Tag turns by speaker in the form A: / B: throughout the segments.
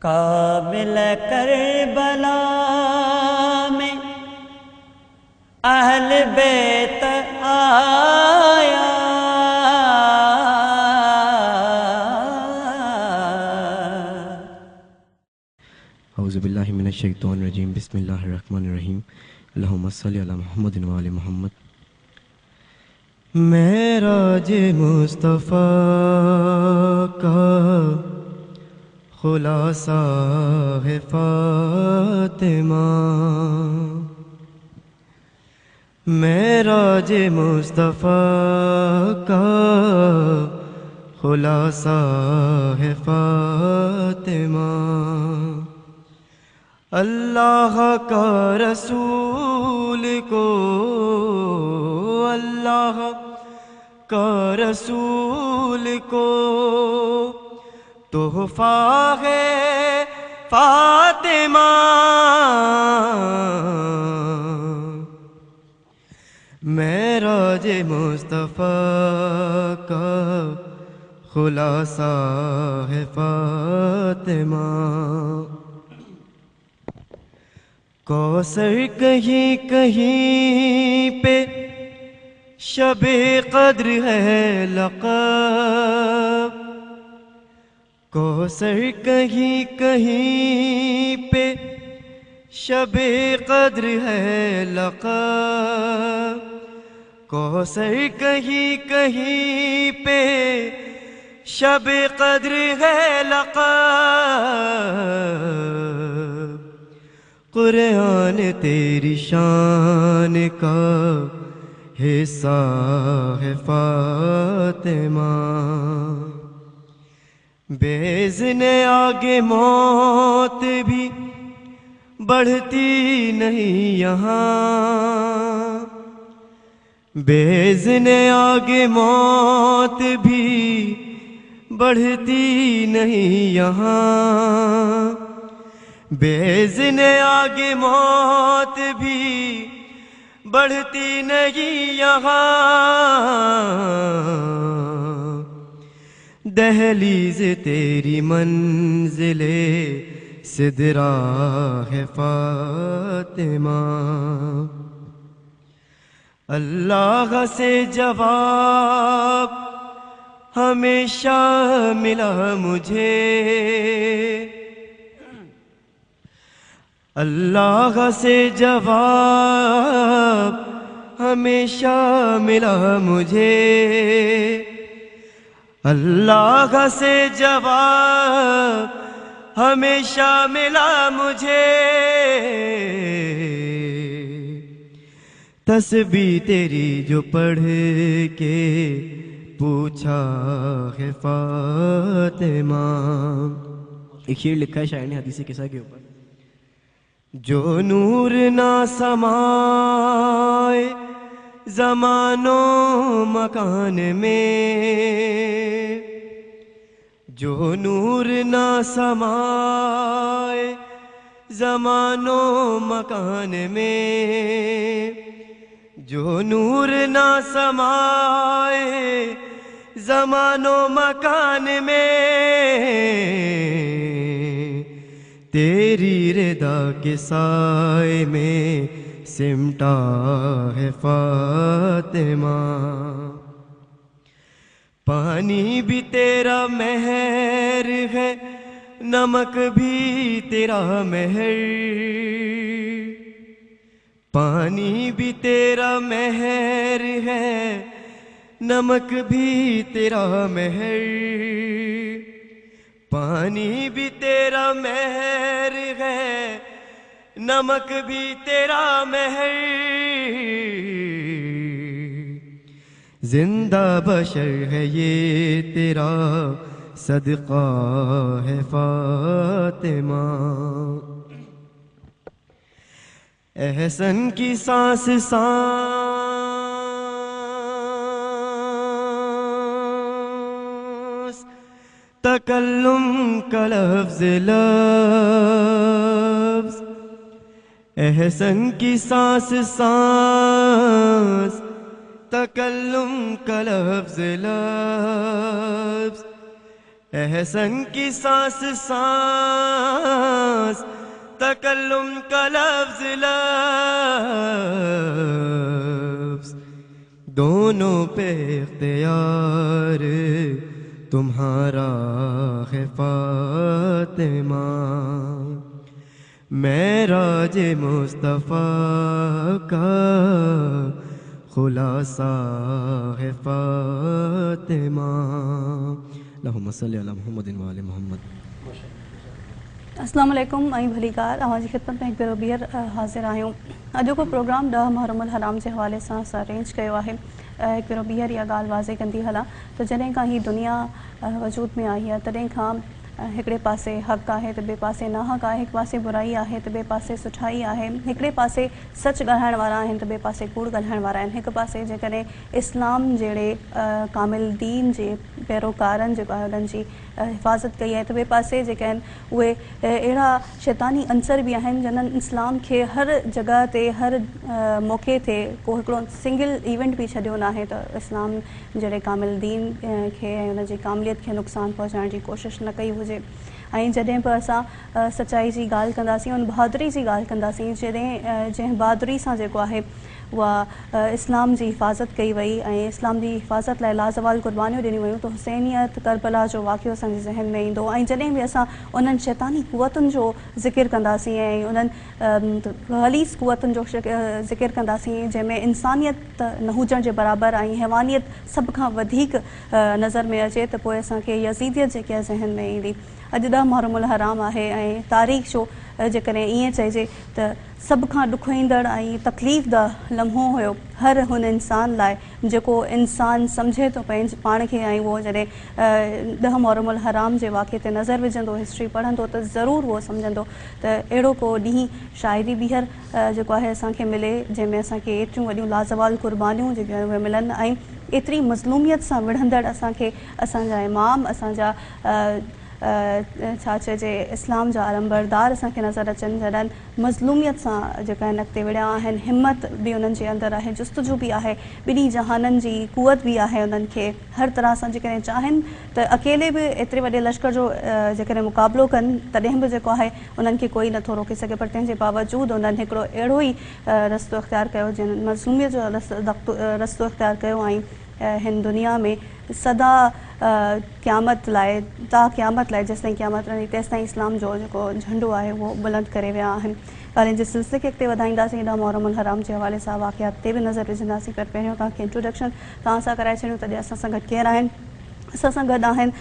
A: کامل کربلا میں اہل بیت آیا،
B: اعوذ باللہ من الشیطان الرجیم، بسم اللہ الرحمن الرحیم، اللہم صلی علی محمد و آل محمد۔ معراج مصطفیٰ کا خلاصہ ہے فاطمہ، معراج مصطفیٰ کا خلاصہ ہے فاطمہ، اللہ کا رسول کو، اللہ کا رسول کو تحفہ ہے فاطمہ، معراج مصطفیٰ کا خلاصہ ہے فاطمہ، کوثر کہیں کہیں پہ شب قدر ہے لقب، کوثر کہیں کہیں پہ شب قدر ہے لقب، کوثر کہیں کہیں پہ شب قدر ہے لقب، قرآن تیری شان کا حصہ ہے فاطمہ، بِإِذْنِ آگے موت بھی بڑھتی نہیں یہاں، بِإِذْنِ آگے موت بھی بڑھتی نہیں یہاں، بِإِذْنِ آگے موت بھی بڑھتی نہیں یہاں، دہلیز تیری منزل سدرا ہے فاطمہ، اللہ سے جواب ہمیشہ ملا مجھے، اللہ سے جواب ہمیشہ ملا مجھے، اللہ سے جواب ہمیشہ ملا مجھے، تسبیح تیری جو پڑھ کے پوچھا ہے فاطمہ، ایک شعر لکھا ہے شاعر نے حدیث قصہ کے اوپر، جو نور نہ سمائے زمان و مکان میں، جو نور نہ سمائے زمان و مکان میں، جو نور نہ سمائے زمان و مکان میں، تیری رضا کے سائے میں سمٹا ہے فاطمہ، پانی بھی تیرا مہر ہے، نمک بھی تیرا مہر، پانی بھی تیرا مہر ہے، نمک بھی تیرا مہر، پانی بھی تیرا مہر ہے، نمک بھی تیرا مہر، زندہ بشر ہے یہ تیرا صدقہ ہے فاطمہ، احسن کی سانس سانس تکلم کا لفظ لفظ، احسن کی سانس سانس تکلم کا لفظ لفظ، احسن کی سانس سانس तकल्लुम का लफ्ज़ लफ्ज़ दोनों पे इख्तियार तुम्हारा है फातिमा। मेराज मुस्तफ़ा का खुलासा है फातिमा। अल्लाहुम्मा सल्ली अला मुहम्मदिन व आले मुहम्मद।
C: अस्सलाम वालेकुम। आई भलीकार अवां जी ख़िदमत में हिकु भेरो ॿीहर हाज़िर आहियूं। अॼु को प्रोग्राम 10 मुहर्रमुल हराम जे हवाले सां असां अरेंज कयो आहे। हिकु भेरो ॿीहर इहा ॻाल्हि वाज़े कंदी हलां त जॾहिं खां ही दुनिया वजूद में आई आहे तॾहिं खां हिकिड़े पासे हक़ आहे त ॿिए पासे नाहक़ आहे, हिकु पासे बुराई आहे त ॿिए पासे सुठाई आहे, हिकिड़े पासे सच ॻाल्हाइण वारा आहिनि त ॿिए पासे कूड़ ॻाल्हाइण वारा आहिनि। हिकु पासे जेकॾहिं इस्लाम जहिड़े कामिल दीन जे पैरोकारनि जेको आहे उन्हनि जी हिफ़ाज़त कई आहे त ॿिए पासे जेके आहिनि उहे अहिड़ा शैतानी अंसर बि आहिनि जिन्हनि इस्लाम खे हर जॻह ते हर मौक़े ते को हिकिड़ो सिंगल इवेंट बि छॾियो न आहे त इस्लाम जहिड़े कामिल दीन खे ऐं उनजी कामिलियत खे नुक़सानु पहुचाइण जी कोशिशि न कई हुजे। ऐं जॾहिं बि असां सचाई जी ॻाल्हि कंदासीं उन बहादुरी जी ॻाल्हि कंदासीं जंहिं बहादुरी सां जेको आहे उहा इस्लाम जी हिफ़ाज़त कई वई ऐं इस्लाम जी हिफ़ाज़त लाइ लाज़वाल क़ुर्बानियूं ॾिनियूं वयूं त हुसैनियत करबला जो वाक़ियो असांजे ज़हन में ईंदो। ऐं जॾहिं बि असां उन्हनि शैतानी क़ुवतुनि जो ज़िकिर कंदासीं ऐं उन्हनि ख़लीस क़ुवतुनि जो ज़िकिर कंदासीं जंहिंमें इंसानियत न हुजण जे बराबरि ऐं हैवानियत सभ खां वधीक नज़र में अचे त पोइ असांखे यज़ीदियत जेकी आहे ज़हन में ईंदी। अॼु 10 मुहर्रमुल हराम आहे ऐं तारीख़ जो जेकॾहिं ईअं चइजे त सभ खां ॾुखो ईंदड़ ऐं तकलीफ़दह लम्हो हुयो हर हुन इंसान लाइ जेको इंसान सम्झे थो पंहिंजे पाण खे ऐं उहो जॾहिं 10 मुहर्रमुल हराम जे वाक़े ते नज़र विझंदो, हिस्ट्री पढ़ंदो त ज़रूरु उहो सम्झंदो त अहिड़ो को ॾींहुं शायदि ॿीहर जेको आहे असांखे मिले जंहिंमें असांखे एतिरियूं वॾियूं लाज़वाल क़ुर्बानियूं जेके उहे मिलनि ऐं एतिरी मज़लूमियत सां विढ़ंदड़ असांखे असांजा इमाम असांजा छा चइजे इस्लाम जा अलमबरदार असांखे नज़र अचनि जॾहिं मज़लूमियत सां जेका आहिनि अॻिते विढ़िया आहिनि। हिमत बि उन्हनि जे अंदरि आहे, जुस्तजू बि आहे, ॿिन्ही जहाननि जी क़ुवत बि आहे उन्हनि खे हर तरह सां जेकॾहिं चाहिनि त अकेले बि एतिरे वॾे लश्कर जो जेकॾहिं मुक़ाबिलो कनि तॾहिं बि जेको आहे उन्हनि खे कोई नथो रोके सघे। पर तंहिंजे बावजूदि उन्हनि हिकिड़ो अहिड़ो ई रस्तो इख़्तियारु कयो जिन मज़लूमियत जो रस्तो इख़्तियारु कयो ऐं हिन दुनिया में सदा क़यामत लाइ क़यामत लाइ जेसिताईं क़यामत रहंदी तेसिताईं इस्लाम जो जेको झंडो आहे उहो बुलंद करे विया आहिनि। ॻाल्हियुनि जे सिलसिले खे अॻिते वधाईंदासीं 10 मुहर्रमुल हराम जे हवाले सां वाक़ियात ते बि नज़र विझंदासीं। पर पहिरियों तव्हांखे इंट्रोडक्शन तव्हां सां कराए छॾियूं त असां सां गॾु केरु आहिनि। असां सां गॾु आहिनि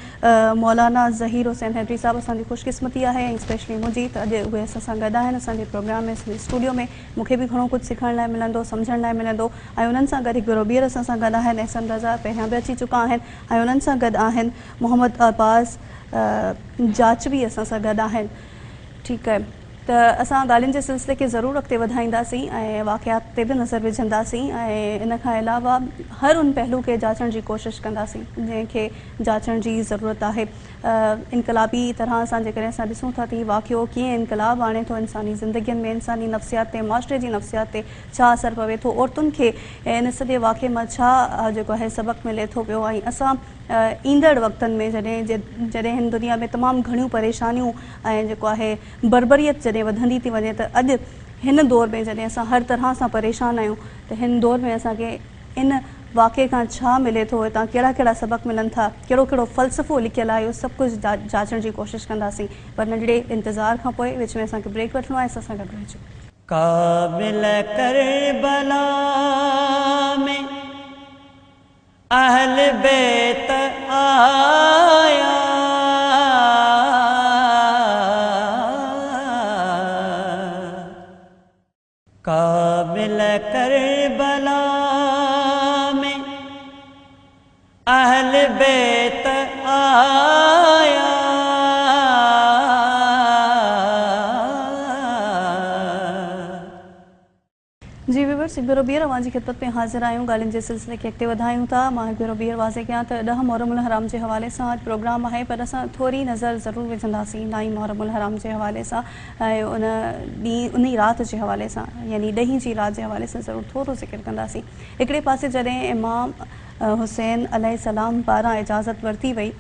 C: मौलाना ज़हीर हुसैन हैदरी साहिबु। असांजी ख़ुशकिस्मती आहे ऐं स्पेशली मुंहिंजी त अॼु उहे असां सां गॾु आहिनि असांजे प्रोग्राम में स्टूडियो में। मूंखे बि घणो कुझु सिखण लाइ मिलंदो, सम्झण लाइ मिलंदो ऐं उन्हनि सां गॾु हिकु भेरो ॿीहर असां सां गॾु आहिनि अहसन रज़ा, पहिरियां बि अची चुका आहिनि ऐं उन्हनि सां गॾु आहिनि मोहम्मद अब्बास जाचवी असां सां गॾु आहिनि। ठीकु आहे त असां ॻाल्हियुनि जे सिलसिले खे ज़रूरु अॻिते वधाईंदासीं ऐं वाक़ियात ते बि नज़र विझंदासीं ऐं इन खां अलावा हर उन पहलू खे जाचण जी कोशिशि कंदासीं जंहिंखे जाचण जी ज़रूरत आहे। इनक़लाबी तरह सां जेकॾहिं असां ॾिसूं था त हीउ वाक़ियो कीअं इनक़लाब आणे थो इंसानी ज़िंदगियुनि में, इंसानी नफ़्सियात ते, माशरे जी नफ़्सियात ते छा असरु पवे थो, औरतुनि खे इन सॼे वाक़िए मां छा जेको आहे सबक़ु मिले थो पियो ऐं असां ईंदड़ वक़्तनि में जॾहिं हिन दुनिया में तमामु घणियूं परेशानियूं ऐं जेको आहे बरबरीत जॾहिं वधंदी थी वञे त अॼु हिन दौर में जॾहिं असां हर तरह सां परेशान आहियूं त हिन दौर में असांखे इन वाक़े खां छा मिले थो, हितां कहिड़ा कहिड़ा सबक़ मिलनि था, कहिड़ो कहिड़ो फ़लसफ़ो लिखियलु आहे, इहो सभु कुझु जाचण जी कोशिशि कंदासीं। पर नंढड़े इंतज़ार खां पोइ विच में असांखे ब्रेक वठिणो आहे। असां सां गॾु रहिजो।
A: काबिल करबला में अहल बैत आया, काबिल करबला में अहल बैत आया,
C: जी व्यूअर्स, हिकु भेरो ॿीहर अवां जी ख़िदमत में हाज़िर आहियूं। ॻाल्हियुनि जे सिलसिले खे अॻिते वधायूं था। मां हिकु भेरो ॿीहर वाज़े कयां त 10 मुहर्रमुल हराम जे हवाले सां अॼु प्रोग्राम आहे पर असां थोरी नज़र ज़रूरु विझंदासीं 9 मुहर्रमुल हराम जे हवाले सां ऐं उन ॾींहुं उन राति जे हवाले सां यानी 10 जी राति जे हवाले सां ज़रूरु थोरो ज़िक्र कंदासीं। हिकिड़े पासे जॾहिं इमाम हुसैन अलैहिस्सलाम पारां इजाज़त वरिती वई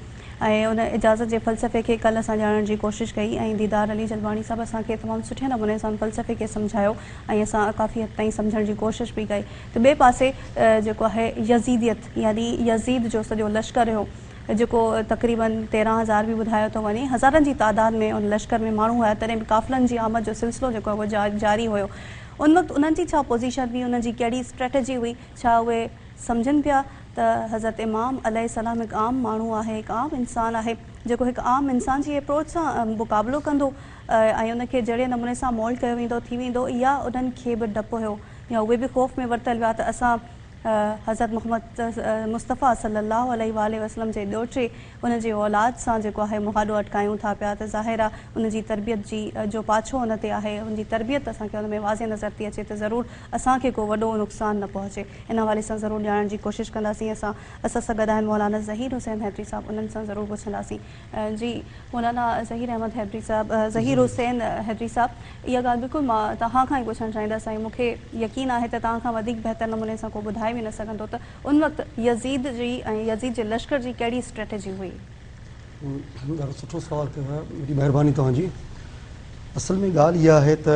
C: ऐं उन इजाज़त जे फ़लसफ़े खे कल्ह असां ॼाणण जी कोशिशि कई ऐं दीदार अली जलवाणी साहिबु असांखे तमामु सुठे नमूने सां फ़लसफ़े खे सम्झायो ऐं असां काफ़ी हद ताईं सम्झण जी कोशिशि बि कई। त ॿिए पासे जेको आहे यज़ीदियत यानी यज़ीद जो सॼो लश्कर हुयो जेको तक़रीबन 13,000 बि ॿुधायो थो वञे, हज़ारनि जी तादाद में उन लश्कर में माण्हू हुया, तॾहिं बि काफ़िलनि जी आमद जो सिलसिलो जेको आहे उहो जारी हुयो। उन वक़्तु उन्हनि जी छा पोज़ीशन हुई, उन्हनि जी कहिड़ी स्ट्रेटजी हुई, छा उहे सम्झनि पिया त हज़रत इमाम अलैहिस्सलाम हिकु आम माण्हू आहे, हिकु आम इंसानु आहे जेको हिकु आम इंसान जी अप्रोच सां मुक़ाबिलो कंदो ऐं उनखे जहिड़े नमूने सां मोल्ड कयो वेंदो थी वेंदो, या उन्हनि खे बि डपु हुयो या उहे बि ख़ौफ़ में वरितल विया त असां हज़रत मोहम्मद मुस्तफ़ा सल्लल्लाहु अलैहि वसल्लम जे ॾोहिटे उनजी औलाद सां जेको आहे मुहाॾो अटकायूं था पिया। त ज़ाहिर आहे उनजी तरबियत जी जो पाछो उन ते आहे, उनजी तरबियत असांखे उन में वाज़े नज़र थी अचे त ज़रूरु असांखे को वॾो नुक़सानु न पहुचे। इन हवाले सां ज़रूरु ॼाणण जी कोशिशि कंदासीं। असां सां गॾु आहिनि मौलाना ज़हीर हुसैन हैदरी साहिबु, उन्हनि सां ज़रूरु पुछंदासीं। जी मौलाना ज़हीर अहमद हैदरी साहिबु, ज़हीर हुसैन हैदरी साहिबु, इहा ॻाल्हि बिल्कुलु मां तव्हां खां ई पुछणु चाहींदसि ऐं मूंखे यकीन आहे त तव्हां खां वधीक बहितर नमूने सां को ॿुधाए बि न सघंदो त उन वक़्तु यज़ीद जी ऐं यज़ीद जे लश्कर जी कहिड़ी स्ट्रेटजी हुई?
D: ॾाढो सुठो सुवालु कयो आहे, वॾी महिरबानी तव्हांजी। असल में ॻाल्हि इहा आहे त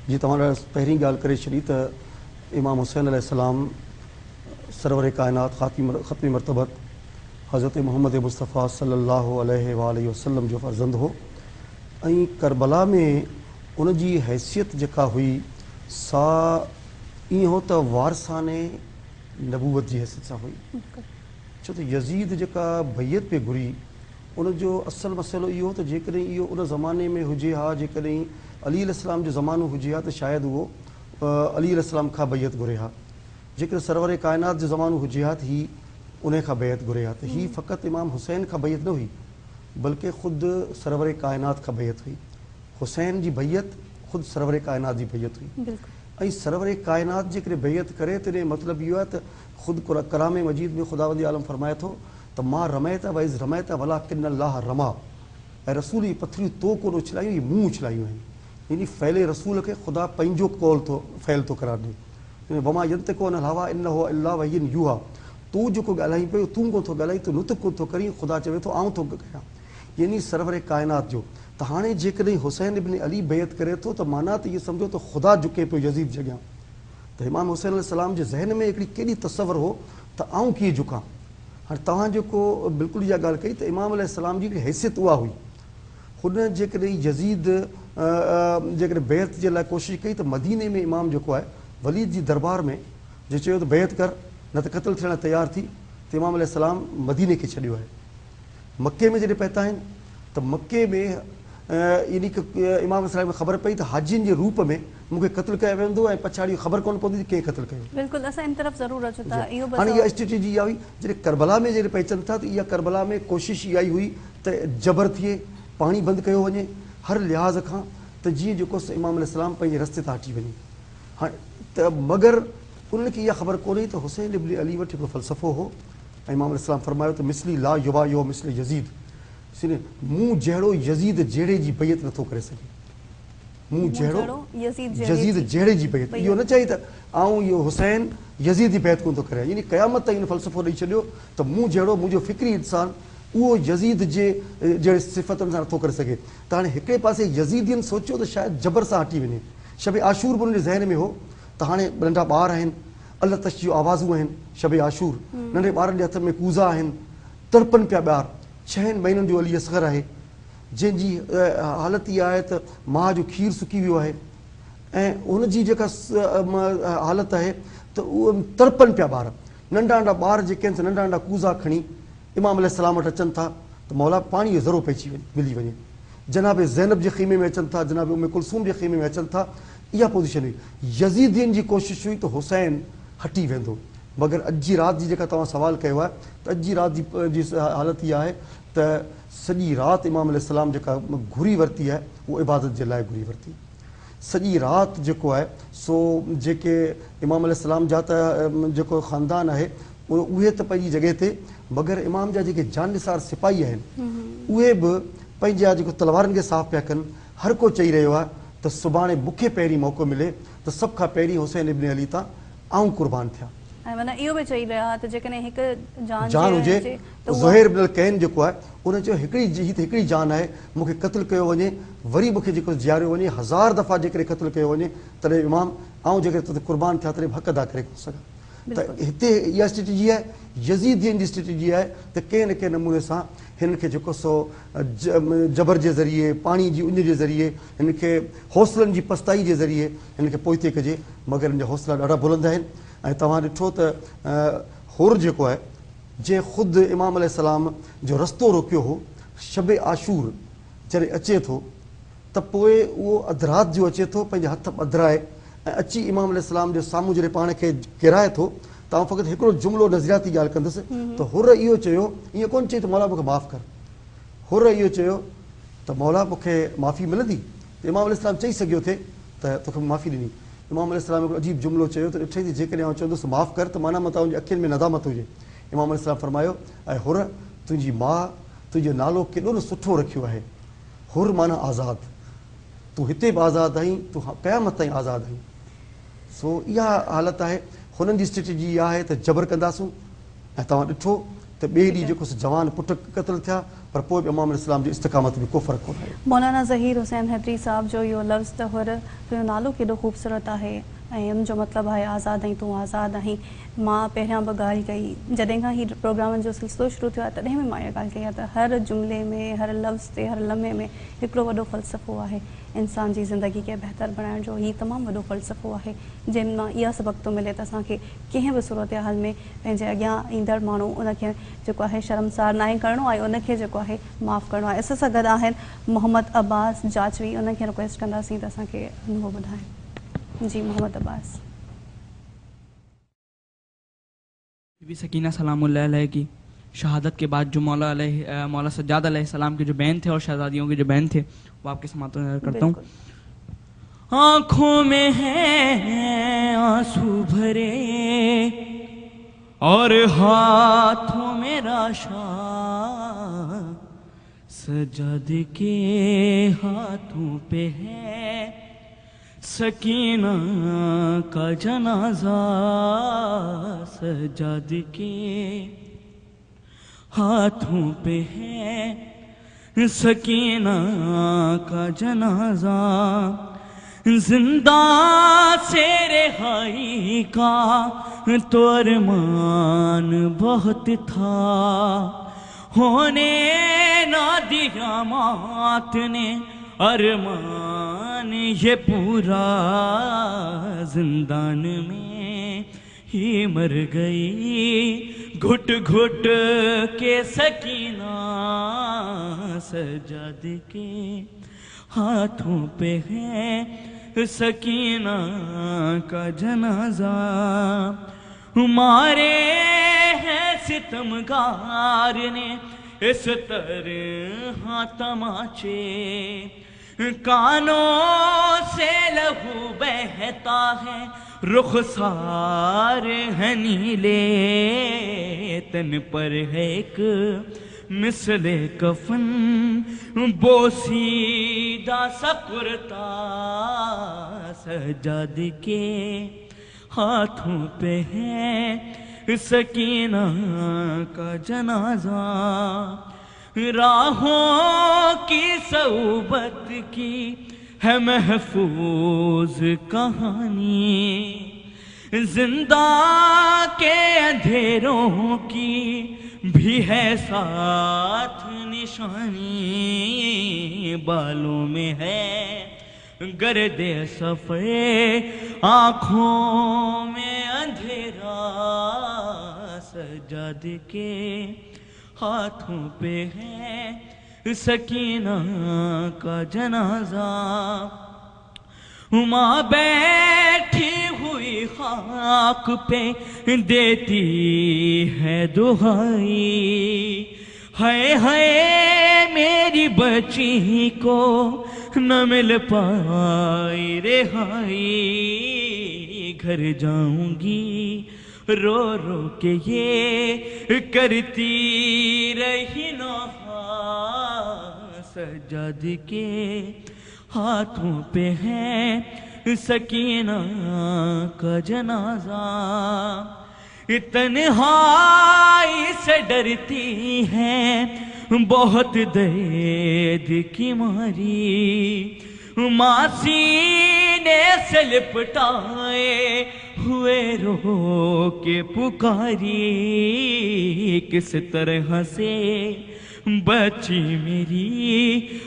D: जीअं तव्हां पहिरीं ॻाल्हि करे छॾी त इमाम हुसैन अलैहिस्सलाम सरवर काइनात ख़ातिमी मरतबत हज़रत मोहम्मद मुस्तफ़ा सल्लल्लाहु अलैहि वसल्लम जो फ़र्ज़ंद हो ऐं करबला में उन जी हैसियत जेका हुई सा ईअं हो त वारसाने नबूवत जी हैसियत सां हुई। छो त यज़ीद जेका बैयत पे घुरी उनजो असल मसइलो इहो हो त जेकॾहिं इहो उन ज़माने में हुजे हा, जेकॾहिं अली अलैहिस्सलाम जो ज़मानो हुजे हा त शायदि उहो अली अलैहिस्सलाम खां बैयत घुरे हा। जेकॾहिं सरवर काइनात जो ज़मानो हुजे हा त हीअ उन खां बैयत घुरे हा। त हीअ फ़क़ति इमाम हुसैन खां बैयत न हुई बल्कि ख़ुदि सरवर काइनात खां बैयत हुई। हुसैन जी बैयत ख़ुदि सरवर काइनात जी बैयत हुई ऐं सरवर काइनात जेकॾहिं बैयत करे तॾहिं मतिलबु इहो आहे त ख़ुदि कलाम मजीद में ख़ुदावंदी आलम फरमाए थो त मां रमैत वइज़ रमैत वलाकिन अल्लाह रमा, ऐं रसूल जी पथरियूं तो कोन उछलायूं, इहे मूं उछलायूं आहिनि। यानी फैले रसूल खे ख़ुदा पंहिंजो कौल थो फैल थो करार ॾिए। वमा यंतिक़ु अनिल हवा इन हुवा इल्ला वहयुन यूहा, तूं जेको ॻाल्हाई पियो तूं कोन थो ॻाल्हाई, तूं नुतक़ कोन थो करीं, ख़ुदा चवे थो आऊं थो कयां। यानी सरवर काइनात जो। त हाणे जेकॾहिं हुसैन इब्न अली बैयत करे थो त माना त इहो सम्झो त ख़ुदा झुके पियो यज़ीद जे अॻियां। त इमाम हुसैन अलैहिस्सलाम जे ज़हन में हिकिड़ी केॾी तसवर हो त आऊं कीअं झुकां। हाणे तव्हां जेको बिल्कुलु इहा ॻाल्हि कई त इमाम अलैहिस्सलाम जी हिकिड़ी हैसियत उहा हुई। हुन जेकॾहिं यज़ीद जेकॾहिं बैत जे लाइ कोशिशि कई त मदीने में इमाम जेको आहे वलीद जी दरबार में जे चयो त बैत कर न त क़त्ल थियण तयारु थी, त इमाम अलैहिस्सलाम मदीने खे छॾियो आहे। मके में जॾहिं पहुता आहिनि त मके में यानी की इमाम अलैहिस्सलाम खे ख़बर पई त हाजियुनि जे रूप में मूंखे क़त्ल कयो वेंदो ऐं पछाड़ी ख़बर कोन पवंदी कंहिं क़त्ल कयो।
C: बिल्कुलु असां इन तरफ़ ज़रूरु अचूं था। इहो
D: हाणे इहा स्ट्रेटेजी इहा हुई जॾहिं करबला में जॾहिं पहुचनि था त इहा करबला में कोशिशि इहा ई हुई त जबर थिए, पाणी बंदि कयो वञे हर लिहाज़ खां, त जीअं जेको इमाम अलैहिस्सलाम पंहिंजे रस्ते तां हटी वञे। हाणे त मगर उन्हनि खे इहा ख़बर कोन्हे त हुसैन इब्न अली वटि हिकिड़ो फ़लसफ़ो हो ऐं इमाम अलैहिस्सलाम फरमायो त मिसली ला युबा यो मिसली यज़ीद, मूं जहिड़ो यज़ीद जहिड़े जी बैयत नथो करे सघे। मूं जहिड़ो यज़ीद जहिड़े जी बैयत, इहो न चई त आऊं इहो हुसैन यज़ीद जी बैयत कोन थो करे, यानी क़यामत ताईं फ़लसफ़ो ॾेई छॾियो त मूं जहिड़ो मुंहिंजो फ़िक्री इंसानु उहो यज़ीद जे जहिड़े सिफ़तुनि सां नथो करे सघे। त हाणे हिकिड़े पासे यज़ीदियुनि सोचियो त शायदि जबर सां हटी वञे, शब आशूर बि हुनजे ज़हन में हो त हाणे नंढा ॿार आहिनि, अल तश जूं आवाज़ूं आहिनि, शब आशूर नंढे ॿारनि जे हथ में कूज़ा आहिनि, तड़पनि पिया ॿार, 6 महीननि जो अली असग़र आहे जंहिंजी हालत इहा आहे त माउ जो खीरु सुकी वियो आहे ऐं हुनजी जेका हालत आहे त उहे तड़पनि पिया ॿार, नंढा नंढा ॿार जेके आहिनि नंढा नंढा कूज़ा खणी इमाम अलैहिस्सलाम वटि अचनि था त मौला पाणीअ जो ज़रो पइजी मिली वञे। जनाब ज़ैनब जे ख़ीमे में अचनि था, जनाब उम्मे कुलसूम जे ख़ीमे में अचनि था। इहा पोज़ीशन हुई। यज़ीदियुनि जी कोशिशि हुई त हुसैन हटी वेंदो, मगर अॼु जी राति जी जेका तव्हां सवालु कयो आहे त अॼु जी राति जी हालत इहा आहे त सॼी राति इमाम अलैहिस्सलाम जेका घुरी वरिती आहे उहा इबादत जे लाइ घुरी वरिती। सॼी राति जेको आहे सो जेके इमाम अलैहिस्सलाम जा त जेको ख़ानदान आहे उहे त पंहिंजी जॻह ते, मगर इमाम जा जेके जाननिसार सिपाही आहिनि उहे बि पंहिंजा जेको तलवारनि खे साफ़ पिया कनि। हर को चई रहियो आहे त सुभाणे मूंखे पहिरीं मौक़ो मिले त सभ खां पहिरीं हुसैन इब्न अली तां आऊं क़ुर्बान थियां।
C: ऐं माना इहो बि चई रहिया त जेकॾहिं हिकु जान
D: जान हुजे
C: त उहा
D: ज़ुहैर इब्न कैन जेको आहे उन चयो हिकिड़ी जान आहे मूंखे क़त्ल कयो वञे वरी मूंखे जेको जीआरियो वञे 1000 दफ़ा जेकॾहिं क़त्ल कयो वञे तॾहिं इमाम ऐं जेकॾहिं क़ुर्बान थिया तॾहिं हक़ अदा करे कोन सघां त हिते इहा स्ट्रेटजी आहे यज़ीदियन जी स्ट्रेटजी आहे त कंहिं न कंहिं नमूने सां हिन खे जेको सो जबर जे ज़रिए पाणी जी उञ जे ज़रिए हिन खे हौसलनि जी पस्ताई जे ज़रिए हिन खे पोइते कजे मगर हिन जा हौसला ॾाढा बुलंद आहिनि ऐं तव्हां ॾिठो त हुर जेको आहे जंहिं ख़ुदि इमाम अलैहिस्सलाम जो रस्तो रोकियो हो शब आशूर जॾहिं अचे थो त पोइ उहो अधु राति जो अचे थो पंहिंजे हथ ॿधराए ऐं अची इमाम अलैहिस्सलाम जे साम्हूं जॾहिं पाण खे किराए थो त आउं फ़क़ति हिकिड़ो जुमिलो नज़रियाती ॻाल्हि कंदुसि त हुर इहो चयो ईअं कोन चई त मौला मूंखे माफ़ु कर हुर इहो चयो त मौला मूंखे माफ़ी मिलंदी त इमाम अलैहिस्सलाम चई सघियो थे त तोखे माफ़ी ॾिनी इमाम अलैहिस्सलाम हिकिड़ो अजीब जुमिलो चयो त ॾिठई थी जेकॾहिं आउं चवंदुसि माफ़ु कर त माना मां तव्हांजी अखियुनि में नदामत हुजे इमाम अलैहिस्सलाम फरमायो ऐं हुर तुंहिंजी माउ तुंहिंजो नालो केॾो न सुठो रखियो आहे हुर माना आज़ादु तूं हिते बि आज़ादु आहीं तूं क़यामत ताईं आज़ादु आहीं सो इहा हालत आहे हुननि जी स्ट्रेटजी इहा आहे त जबर कंदासूं ऐं तव्हां ॾिठो त ॿिए ॾींहुं जेको जवान पुट क़त्ल थिया पर पोइ बि इमाम अलैहिस्सलाम जी इस्तक़ामत में को फ़र्क़ु कोन आयो
C: मौलाना ज़हीर हुसैन हैदरी साहब जो इहो लफ़्ज़ त हुर तुंहिंजो नालो केॾो ख़ूबसूरत आहे ऐं उनजो मतिलबु आहे आज़ादु आहीं तूं आज़ादु आहीं मां पहिरियां बि ॻाल्हि कई जॾहिं खां हीउ प्रोग्रामनि जो सिलसिलो शुरू थियो आहे तॾहिं बि मां इहा ॻाल्हि कई आहे त हर जुमिले में हर लफ़्ज़ ते हर लम्हे में हिकिड़ो वॾो फ़लसफ़ो आहे इंसान जी ज़िंदगी खे बहितर बणाइण जो हीउ तमामु वॾो फ़लसफ़ो आहे जंहिं मां इहा सबक़ु थो मिले त असांखे कंहिं बि सूरत हाल में पंहिंजे अॻियां ईंदड़ माण्हू उनखे जेको आहे शर्मसार नाहे करिणो आहे उनखे जेको आहे माफ़ु करिणो आहे असां सां गॾु आहिनि मोहम्मद अब्बास जाचवी उनखे रिक्वेस्ट कंदासीं त असांखे उहो ॿुधाए जी मोहम्मद अब्बास
E: बीबी सकीना सलामुल्लाह अलैह की शहादत के बाद जो मौला सज्जाद अलैहिस्सलाम के जो बहन थे और शहजादियों के जो बहन थे वो आपके समात करता हूँ।
A: आँखों में हैं आंसू भरे और हाथों में राशा सज्जाद के हाथों पे है सकीना का जनाजा सज्जाद के हाथों पे है सकीना का जनाजा जिंदा से रिहाई का तो अरमान बहुत था होने ना दिया मौत ने अरमान ये पूरा जिंदान में ही मर गई घुट घुट के सकीना सज्जाद के हाथों पे है सकीना का जनाजा मारे हैं सितमगार ने इस तरह तमाचे कानों से लहू बहता है रुखसार है नीले तन पर है एक मिसले कफन बोसीदा सा कुर्ता सज्जाद के हाथों पे है सकीना का जनाजा राहों की सोबत की है महफूज कहानी जिंदा के अंधेरों की भी है साथ निशानी बालों में है गर्दे सफ़े आँखों में अंधेरा सज्जाद के हाथों पे है सकीना का जनाजा माँ बैठी हुई खाक पे देती है दुहाई हाय मेरी बच्ची को न मिल पाई रिहाई घर जाऊंगी रो रो के ये करती रही नौहा सज्जाद के हाथों पे है सकीना का जनाजा تنہائی سے ڈرتی ہیں بہت درد کی ماری، ماں سینے سے لپٹائے ہوئے رو کے پکاری، کس طرح سے بچی میری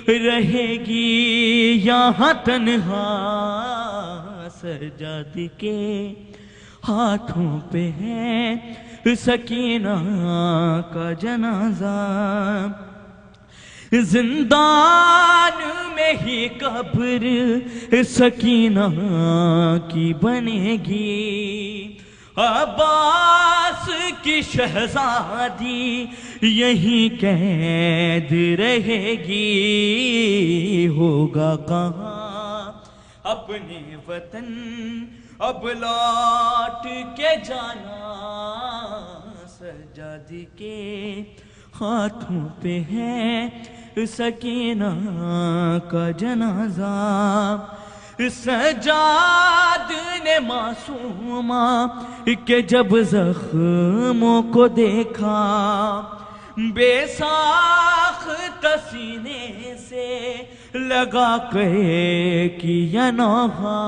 A: رہے گی یہاں تنہا، سجاد کے ہاتھوں پہ ہے سکینہ کا جنازہ، زندان میں ہی قبر سکینہ کی بنے گی، عباس کی شہزادی یہیں قید رہے گی، ہوگا کہاں اپنے وطن اب لوٹ کے جانا، سجاد کے ہاتھوں پہ ہے سکینہ کا جنازہ، سجاد نے معصومہ کہ جب زخموں کو دیکھا، بے ساخت سینے سے لگا کے کیا نوحہ،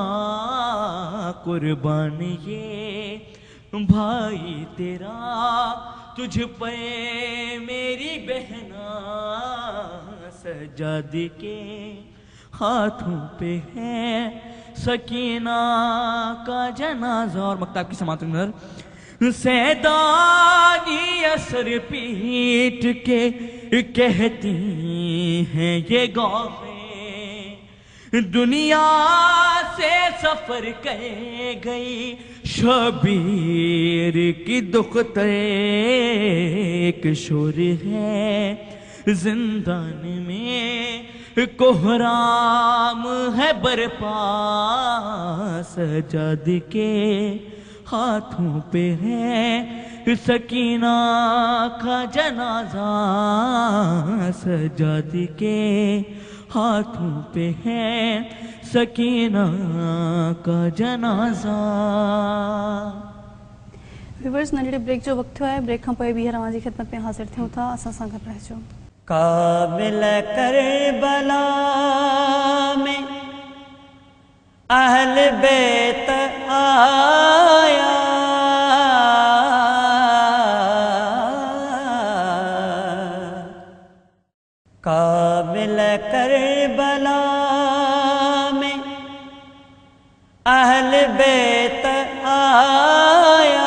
A: قربان یہ بھائی تیرا تجھ پہ میری بہنا، سجاد کے ہاتھوں پہ ہے سکینہ کا جنازہ۔ اور مکتب کی سماعت میں نظر، سیدانی اثر پیٹ کے کہتی ہیں یہ گوہے، دنیا سے سفر کر گئی شبیر کی دختر، ایک شور ہے زندان میں کوہرام ہے برپا، سجاد کے ہاتھوں پہ ہے سکینہ کا جنازہ، سجاد کے ہاتھوں پہ ہے سکینہ کا جنازہ۔
C: ویورز ننढड़े ब्रेक जो वक़्तु आहे, ब्रेक खां पोइ ॿीहर अव्हांजी ख़िदमत में हाज़िर थियूं था, असां सां गॾु रहिजो।
A: काबिल करबला में अहल बैत आया, काबिल करबला में अहल बैत आया,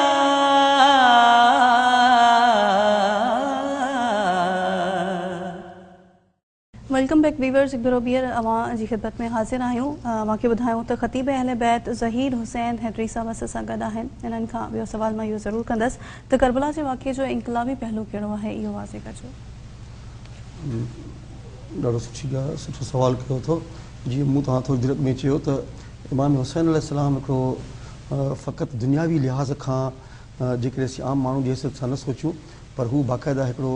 C: वेलकम बैक वीवर्स, एक भेरो ॿीहर अवां जी ख़िदमत में हाज़िर आहियूं। अवांखे ॿुधायूं त ख़तीब अहल बैत ज़हीर हुसैन हैदरी साहब असां सां गॾु आहिनि। इन्हनि खां ॿियो सवाल मां इहो ज़रूरु कंदसि त करबला जे वाक़िए जो इनक़लाबी पहलू कहिड़ो आहे, इहो वाज़े कजो।
D: ॾाढो सुठो सवाल कयो अथव। जीअं मूं तव्हां थोरी देरि में चयो त इमाम हुसैन अलैहिस्सलाम हिकिड़ो फ़क़ति दुनियावी लिहाज़ खां जेकॾहिं असीं आम माण्हू जी हैसियत सां न सोचूं, पर हू बाक़ाइदा हिकिड़ो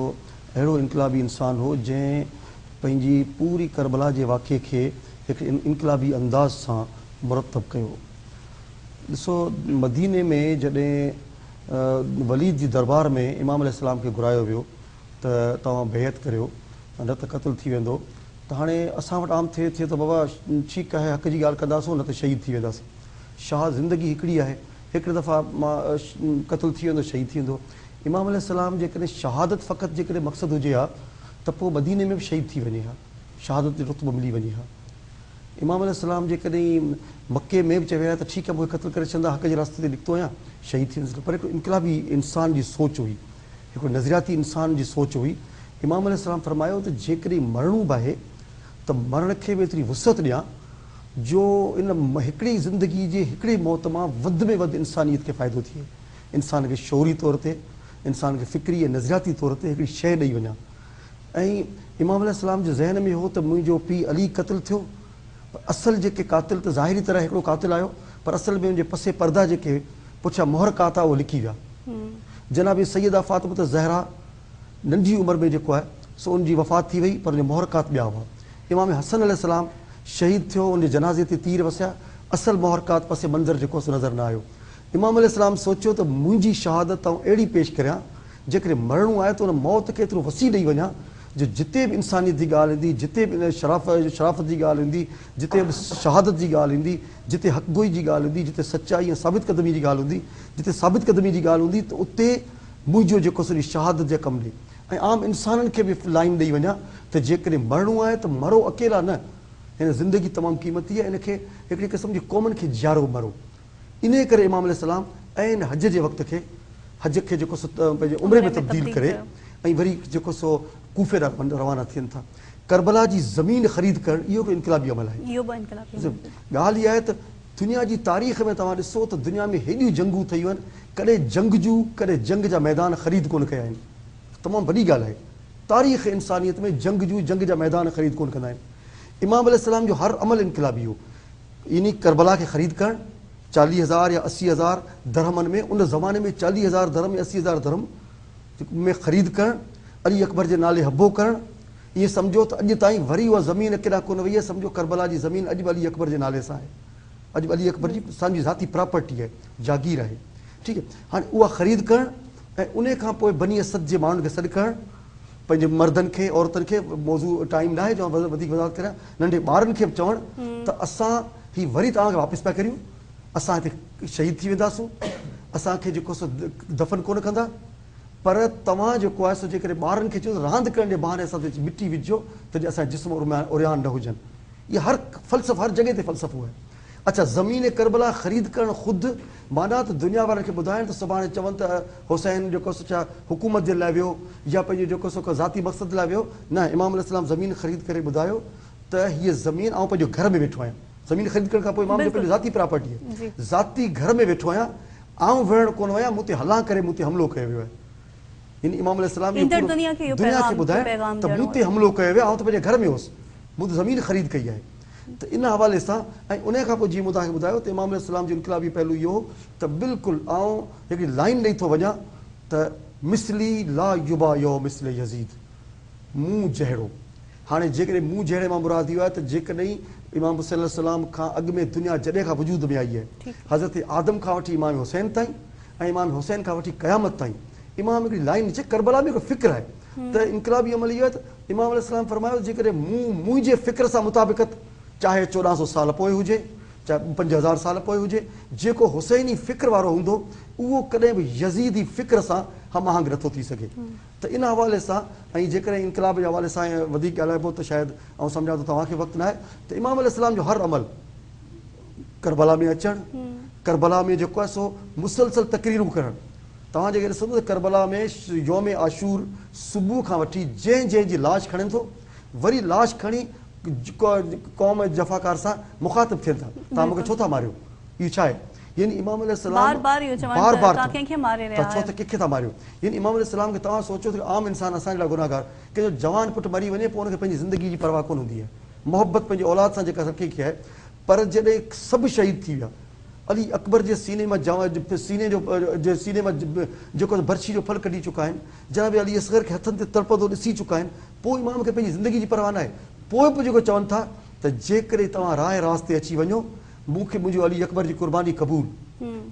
D: अहिड़ो इनक़लाबी इंसानु हो जंहिं पंहिंजी पूरी करबला जे वाक़िए खे हिकु इनक़लाबी अंदाज़ सां मुरतब कयो। ॾिसो, मदीने में जॾहिं वलीद जी दरबार में इमाम अलैहिस्सलाम खे घुरायो वियो त तव्हां बेहत करियो, न त क़त्ल थी वेंदो। त हाणे असां वटि आम थिए त बाबा ठीकु आहे, हक़ जी ॻाल्हि कंदासीं, न त शहीद थी वेंदासीं। शाह ज़िंदगी हिकिड़ी आहे, हिकिड़ी दफ़ा मां क़त्ल थी वेंदो, शहीद थी वेंदो। इमाम अलैहिस्सलाम जेकॾहिं शहादत फ़क़ति जेकॾहिं मक़सदु हुजे हा त पोइ मदीने में बि शहीद थी वञे हा, शहादत जो रुतबो मिली वञे हा। इमाम अलैहिस्सलाम जेकॾहिं मके में बि चवे हा त ठीकु आहे, मूंखे क़त्ल करे छॾंदा, हक़ जे रास्ते ते निकितो आहियां, शहीद थी वेंदुसि। पर हिकिड़ो इनक़लाबी इंसान जी सोच हुई, हिकिड़ो नज़रियाती इंसान जी सोच हुई। इमाम अलैहिस्सलाम फरमायो त जेकॾहिं मरणो बि आहे त मरण खे बि एतिरी वुसअत ॾियां जो इन हिकिड़ी ज़िंदगी जे हिकिड़ी मौत मां वधि में वधि इंसानियत खे फ़ाइदो थिए, इंसान खे शौरी तौर ते, इंसान खे फ़िक्री ऐं नज़रियाती तौर ते हिकिड़ी शइ ॾेई वञा। ऐं इमाम अलैहिस्सलाम जे ज़हन में हो त मुंहिंजो पीउ अली क़त्ल थियो, असल जेके कातिल त ज़ाहिरी तरह हिकिड़ो कातिल आयो, पर असल में उनजे पसे पर्दा जेके पुठियां मुहरकात आहे उहो लिखी विया। जनाब सैयदा फ़ातिमा ज़हरा नंढी उमिरि में जेको आहे सो उनजी वफ़ात थी वई, पर उन मुहरकात ॿिया हुआ। इमाम हसन अलैहिस्सलाम शहीद थियो, उनजे जनाज़े ते तीर वसिया, असल मुहरकात पसे मंज़र जेको सो नज़र न आयो। इमाम अलैहिस्सलाम सोचियो त मुंहिंजी शहादत आउं अहिड़ी पेश करियां जेकॾहिं मरणो आहे त उन मौत खे एतिरो वसी ॾेई वञा जो जिते बि इंसानियत जी ॻाल्हि ईंदी, जिते बि शराफ़त जी ॻाल्हि ईंदी, जिते बि शहादत जी ॻाल्हि ईंदी, जिते हक़गोई जी ॻाल्हि ईंदी, जिते सचाई ऐं साबित क़दमी जी ॻाल्हि हूंदी, जिते साबित क़दमी जी ॻाल्हि हूंदी त उते मुंहिंजो जेको सॼी शहादत जा कमु ॾे ऐं आम इंसाननि खे बि लाइन ॾेई वञा त जेकॾहिं मरणो आहे त मरो अकेला न, हिन ज़िंदगी तमामु क़ीमती आहे, इनखे हिकिड़ी क़िस्म जी क़ौमनि खे जियारो मरो। इन करे इमाम अलैहिस्सलाम ऐं हज जे वक़्त खे हज खे जेको सो पंहिंजे उमिरि में तब्दील करे ऐं वरी जेको सो कूफे ॾांहुं रवाना थियनि था। करबला जी ज़मीन ख़रीद करणु इहो बि इनक़लाबी अमल आहे। ॻाल्हि इहा आहे त दुनिया जी तारीख़ में तव्हां ॾिसो त दुनिया में हेॾियूं जंगूं ठहियूं आहिनि, कॾहिं जंग जूं कॾहिं जंग जा मैदान ख़रीद कोन कया आहिनि। तमामु वॾी ॻाल्हि आहे, तारीख़ इंसानियत में जंग जूं जंग जा मैदान ख़रीद कोन कंदा आहिनि। इमाम अलैहिस्सलाम जो हर अमल इनक़लाबी हो। इन करबला खे ख़रीद करणु 40,000 या 80,000 दरहमनि में, उन ज़माने में 40,000 दरहम या 80,000 दरहम में ख़रीद करणु, अली अकबर जे नाले हबो करणु, ईअं सम्झो त अॼु ताईं वरी उहा ज़मीन केॾा कोन वई आहे। सम्झो करबला जी ज़मीन अॼु बि अली अकबर जे नाले सां आहे, अॼु अली अकबर जी असांजी ज़ाती प्रॉपर्टी आहे, जागीर आहे। ठीकु आहे, हाणे उहा ख़रीद करणु ऐं उन खां पोइ बनी असद जे माण्हुनि खे सॾु करणु, पंहिंजे मर्दनि खे औरतुनि खे, मौज़ू टाइम न आहे जो वधीक वज़ाहत करियां, नंढे ॿारनि खे बि चवणु त असां ही वरी तव्हांखे वापसि पिया करियूं, असां हिते शहीद थी वेंदासूं, असांखे जेको सो दफ़न कोन कंदा, पर तव्हां जेको आहे सो जेकॾहिं ॿारनि खे चयो रांदि करण जे बहाने असां ते मिटी विझो त असांजा जिस्म उरियान न हुजनि। इहा हर फ़लसफ़ो, हर जॻह ते फ़लसफ़ो आहे। अच्छा, ज़मीन करबला ख़रीद करणु ख़ुदि माना त दुनिया वारनि खे ॿुधाइनि त सुभाणे चवनि त हुसैन जेको सो छा हुकूमत जे लाइ वियो या पंहिंजो जेको सो ज़ाती मक़सद लाइ वियो, न, इमाम अलैहिस्सलाम ज़मीन ख़रीद करे ॿुधायो त हीअ ज़मीन आउं पंहिंजो घर में वेठो आहियां। ज़मीन ख़रीद करण खां पोइ इमाम जो पंहिंजो ज़ाती प्रॉपर्टी आहे, ज़ाती घर में वेठो आहियां, आउं विढ़णु कोन वञा, मूं ते हलां करे मूं ते हमिलो कयो वियो आहे। यानी इमाम अलैहिस्सलाम दुनिया खे ॿुधाए त मूं ते हमिलो कयो वियो, आउं त पंहिंजे घर में हुउसि, मूं त ज़मीन ख़रीद कई आहे। त इन हवाले सां ऐं उन खां पोइ जीअं मूं तव्हांखे ॿुधायो त इमाम अलैहिस्सलाम जो इनक़लाबी पहलू इहो हो त बिल्कुलु आउं हिकिड़ी लाइन ॾेई थो वञा त मिसली ला युबा यो मिसले यज़ीद, मूं जहिड़ो। हाणे जेकॾहिं मूं जहिड़े मां मुराद इहो आहे त जेकॾहिं इमाम हुसैन अलैहिस्सलाम खां अॻु में दुनिया जॾहिं खां वजूद में आई आहे, हज़रत आदम खां वठी इमाम हुसैन ताईं ऐं इमाम हुसैन खां वठी क़यामत ताईं इमाम हिकिड़ी लाइन अचे। करबला में हिकिड़ो फ़िक्र आहे त इनक़लाबी अमल इहो आहे त इमाम अलैहिस्सलाम फरमायो जेकॾहिं मुंहिंजे फ़िक्र सां मुताबिक़त, चाहे 1400 साल पोइ हुजे, चाहे 5000 साल पोइ हुजे, जेको हुसैनी फ़िक्र वारो हूंदो उहो कॾहिं बि यज़ीदी फ़िक्र सां हम आहंग नथो थी सघे। त इन हवाले सां ऐं जेकॾहिं इनक़लाब जे हवाले सां वधीक ॻाल्हाइबो त शायदि ऐं सम्झां त तव्हांखे वक़्तु न आहे। त इमाम अलैहिस्सलाम जो हर अमल, करबला में अचणु, करबला में जेको आहे सो मुसलसल तक़रीरूं करणु। तव्हां जेके ॾिसो त करबला में योम आशूर सुबुह खां वठी जंहिंजी लाश खणनि थो, वरी लाश खणी क़ौम जफ़ाकार सां मुखातिब थियनि था, तव्हां मूंखे छो था मारियो, इहो छा आहे? यानी इमाम अलैहिस्सलाम बार-बार छो त कंहिंखे था मारियो। यानी इमाम अलैहिस्सलाम खे तव्हां सोचो त आम इंसान असांजे लाइ गुनाहगार, कंहिंजो जवान पुटु मरी वञे पोइ हुनखे पंहिंजी ज़िंदगी जी परवाह कोन हूंदी आहे, मोहबत पंहिंजी औलाद सां जेका रखे खे आहे। पर जॾहिं सभु शहीद थी विया, अली अकबर जे सीने मां सीने मां जेको बर्छी जो फल कढी चुका आहिनि, जनाब अली असगर खे हथनि ते तड़पंदो ॾिसी चुका आहिनि, पोइ इमाम खे पंहिंजी ज़िंदगी जी परवाह न आहे। पोइ बि जेको चवनि था त जेकॾहिं तव्हां राह रास्ते अची वञो, मूंखे मुंहिंजो अली अकबर जी कुर्बानी क़बूल,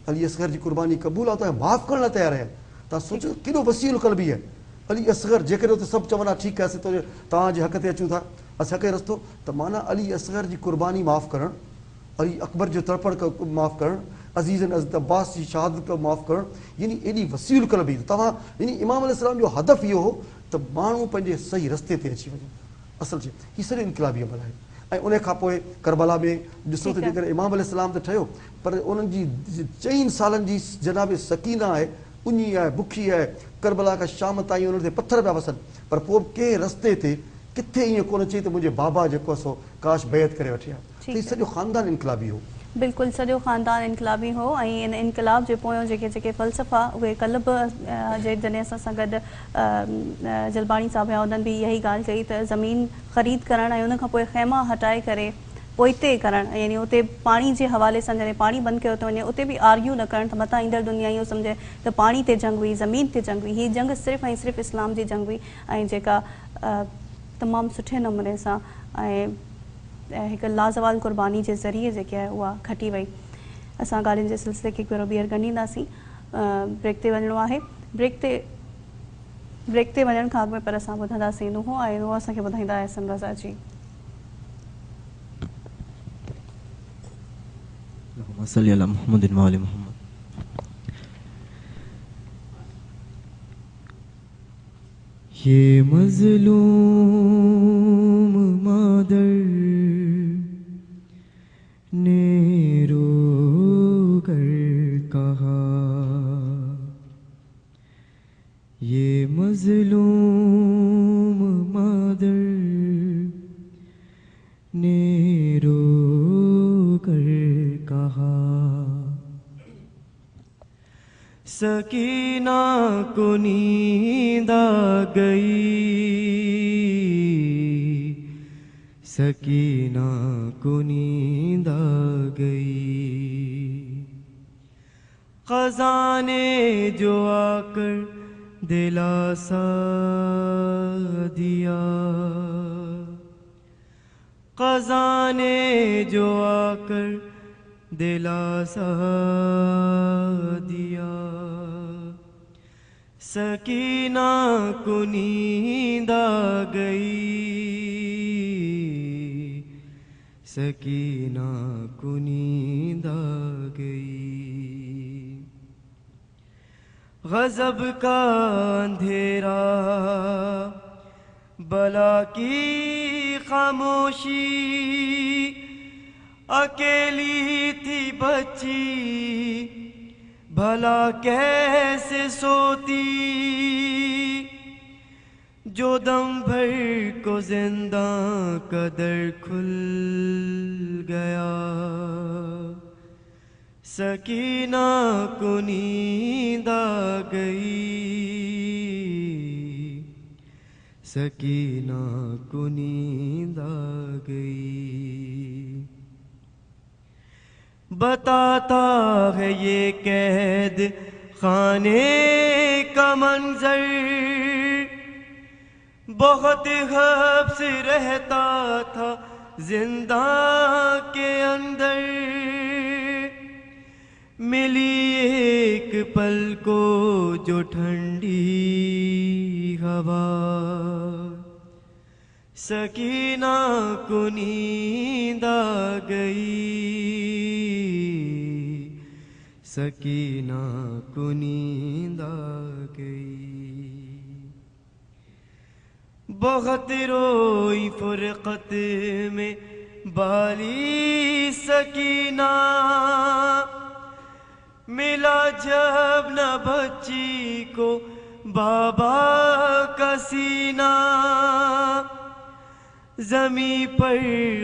D: अली असगर जी कुर्बानी क़बूल आहे, तव्हां माफ़ु करण लाइ तयारु आहिनि। तव्हां सोचो केॾो वसील क़ल्बी आहे अली असगर। जेकॾहिं उते सभु चवनि हा ठीकु आहे, असीं तव्हांजे हक़ ते अचूं था, असां हक़ रस्तो, त माना अली असगर जी कुर्बानी माफ़ु करणु, अली अकबर जो तड़पण माफ़ु करणु, अज़ीज़न अज़ीज़ अब्बास जी शहादत माफ़ु करणु, यानी एॾी वसील क़ल्बी। तव्हां यानी इमाम अलैहिस्सलाम जो हदफ़ इहो हो त माण्हू पंहिंजे सही रस्ते ते अची वञे। असल शइ हीउ सॼो इनक़लाबी अमल आहे। ऐं उन खां पोइ करबला में ॾिसो त जेकॾहिं इमाम अलैहिस्सलाम त ठहियो, पर उन्हनि जी 4 सालनि जी जनाब सकीना आहे, उञी आहे, बुखी आहे, करबला खां शाम ताईं उन्हनि ते पथर पिया वसनि, पर पोइ कंहिं रस्ते ते किथे ईअं कोन चई त मुंहिंजे बाबा जेको आहे सो काश बैत करे वठी आहे। त हीउ सॼो ख़ानदान इनक़लाबी हो।
C: बिल्कुलु सॼो ख़ानदान इनक़लाबी हो। ऐं इन इनक़लाब जे पोयों जेके फ़लसफ़ा उहे कल्ह बि जॾहिं असां गॾु जलबाणी साहिब हुआ, उन्हनि बि इहा ई ॻाल्हि कई त ज़मीन ख़रीद करणु ऐं उन खां पोइ ख़ैमा हटाए करे पोइते करणु, यानी उते पाणी जे हवाले सां जॾहिं पाणी बंदि कयो थो वञे उते बि आर्ग्यू न करणु त मथां ईंदड़ दुनिया इहो सम्झे त पाणी ते जंग हुई, ज़मीन ते जंग हुई। हीअ जंग सिर्फ़ु ऐं सिर्फ़ु इस्लाम जी जंग हुई ऐं जेका तमामु सुठे नमूने सां ऐं हिकु लाज़वाल क़ुर्बानी जे ज़रिए जेके आहे उहा खटी वई। असां ॻाल्हियुनि जे सिलसिले खे हिकु भेरो ॿीहर ॻंढींदासीं। ब्रेक ते वञिणो आहे। ब्रेक ते वञण खां अॻु में पर असां ॿुधंदासीं नुहो ऐं नुहो असांखे ॿुधाईंदा अहसन रज़ा जी।
B: اللهم صل على محمد وآل محمد. یہ مظلوم مادر نے رو کر کہا، یہ مظلوم مادر نے رو کر کہا، سکینہ کو نیند آ گئی، سکینہ کو نیند آ گئی، خزانے جو آ کر دلاسا دیا، خزانے جو آ کر دلاسا دیا، سکینہ کو نیند آ گئی، سکینہ کو نیند آ گئی، غضب کا اندھیرا، بلا کی خاموشی، اکیلی تھی بچی بھلا کیسے سوتی، جو دم بھر کو زندہ کا در کھل گیا، سکینہ کو نیند آ گئی، سکینہ کو نیند آ گئی، بتاتا ہے یہ قید خانے کا منظر، بہت حبس رہتا تھا زنداں کے اندر، ملی ایک پل کو جو ٹھنڈی ہوا، سکینہ کو نیند آ گئی، سکینہ کو نیند آ گئی، بہت روئی فرقت میں بالی سکینہ، ملا جب نہ بچی کو بابا کا سینہ، زمیں پر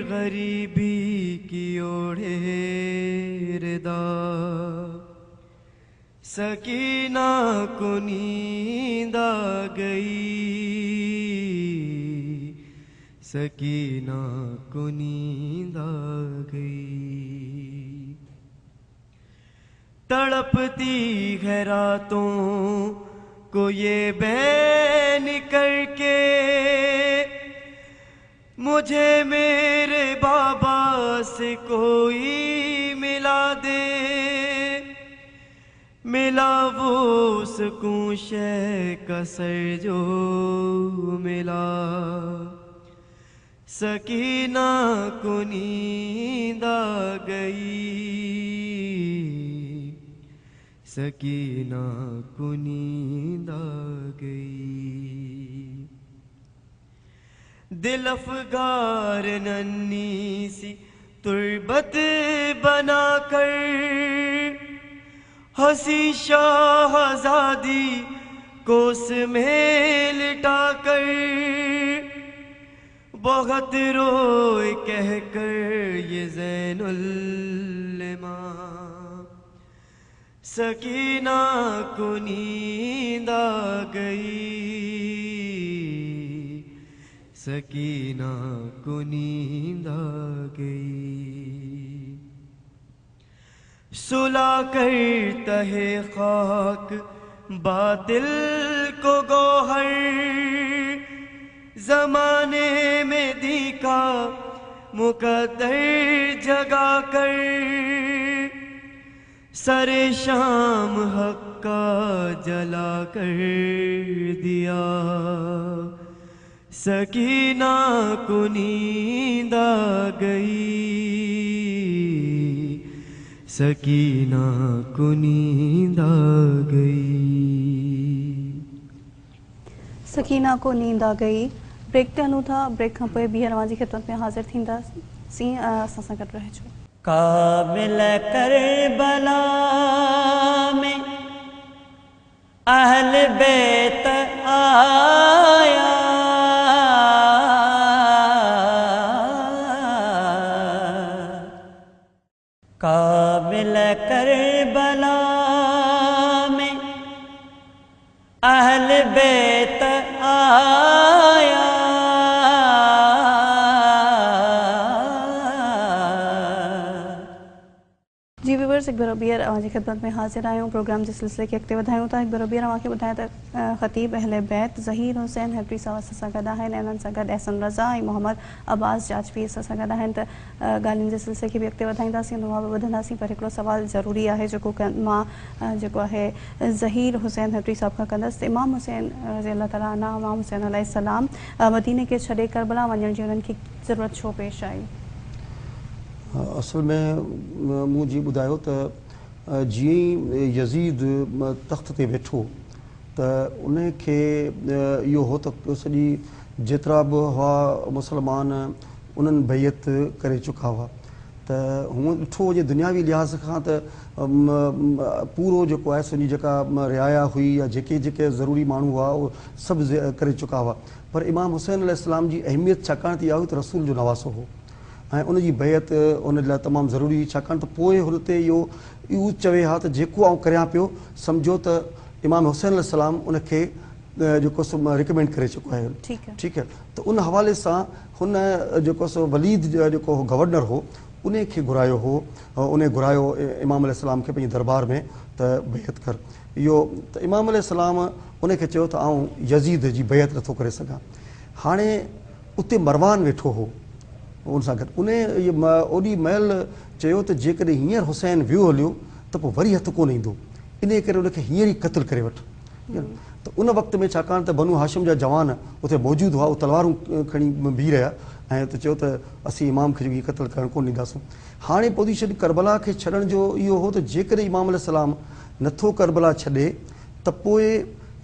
B: غریبی کی اوڑھے ردا، سکینہ کو نیند آ گئی، سکینہ کو نیند آ گئی، تڑپتی ہے راتوں کو یہ بین کر کے، مجھے میرے بابا سے کوئی ملا دے، ملا وہ سکون شے کا سر جو ملا، سکینہ کو نیند آ گئی، سکینہ کو نیند آ گئی، دل افگار ننھی سی تربت بنا کر، ہنسی شاہزادی کو اس میں لٹا کر، بہت روئے کہہ کر یہ زین العلماء، سکینہ کو نیند آ گئی، سکینہ کو نیند آ گئی، سلا کر تہ خاک باطل کو گوہر، زمانے میں دیکھا مقدر جگا کر، سر شام حق کا جلا کر دیا، سکینہ کو نیند آ گئی، سکینہ کو نیند آ گئی۔
C: سکینہ کو نیند آ گئی۔ بریک تے ہلوں تھا، بریک کھاں پوئے بھی رواں جی خدمت میں حاضر تھیندا سی، اساں ساں گڈ رہجو۔
A: کامل کربلا میں اہل بیت آیا، کامل کربلا میں اہل بیت آیا،
C: جی ویورز، ایک بار بیر آواں جی خدمت میں حاضر آئے ہوں، پروگرام جس سلسلے کے اگتے ودھائیں تا ایک بار بیر آواں کے ودھائیں تا خطیب اہل بیت ظہیر حسین ہیبری صاحب سسا گدا ہیں، انہاں سا گڈ احسن رضا ۽ محمد عباس جاجپی سسا گدا ہیں تا گالین جے سلسلے کے بھی اگتے ودھائیں تا سی نوا ودھندا سی، پر ہکڑو سوال ضروری ہے جو ماں جو ہے ظہیر حسین ہیبری صاحب کا کندس امام حسین رضی اللہ تعالیٰ عنہ، امام حسین علیہ السلام مدینے کے چھڑے کربلا ونجن جی انہن کی ضرورت چھو پیش آئی؟
D: اصل میں مجھے ॿुधायो त जीअं ई यज़ीद तख़्त ते वेठो त उन खे इहो हो त सॼी जेतिरा बि हुआ मुस्लमान उन्हनि बैत करे चुका हुआ, त हूअं ॾिठो हुजे दुनियावी लिहाज़ खां त पूरो जेको आहे सॼी जेका रिआया हुई या जेके जेके ज़रूरी माण्हू हुआ उहे सभु करे चुका हुआ, पर इमाम हुसैन अलैहिस्सलाम जी अहमियत छाकाणि त इहा हुई त रसूल जो नवासो हो ऐं उनजी बैत उन लाइ तमामु ज़रूरी हुई, छाकाणि त पोइ हुन ते इहो चवे हा त जेको आउं करियां पियो सम्झो त इमाम हुसैन अलैहिस्सलाम उनखे जेको सो रिकमेंड करे चुको आहे। ठीकु आहे, त उन हवाले सां हुन जेको सो वलीद जेको गवर्नर हो उन खे घुरायो हो, उन घुरायो इमाम अलैहिस्सलाम खे पंहिंजे दरबार में त बैत कर। इहो त इमाम अलैहिस्सलाम उन खे चयो त आउं यज़ीद जी बैत नथो करे सघां। हाणे उते मरवान वेठो हो उन सां गॾु, ओॾी महिल चयो त जेकॾहिं हींअर हुसैन वियो हलियो त पोइ वरी हथु कोन ईंदो, इन करे उनखे हींअर ई क़तलु करे वठि। त उन वक़्त में छाकाणि त बनु हाशिम जा जवान उते मौजूदु हुआ, उहे तलवारूं खणी बीह रहिया ऐं त चयो त असीं इमाम खे जेकी क़तलु करणु कोन ॾींदासूं। हाणे पोज़ीशन करबला खे छॾण जो इहो हो त जेकॾहिं इमाम अलैहिस्सलाम नथो करबला छॾे त पोइ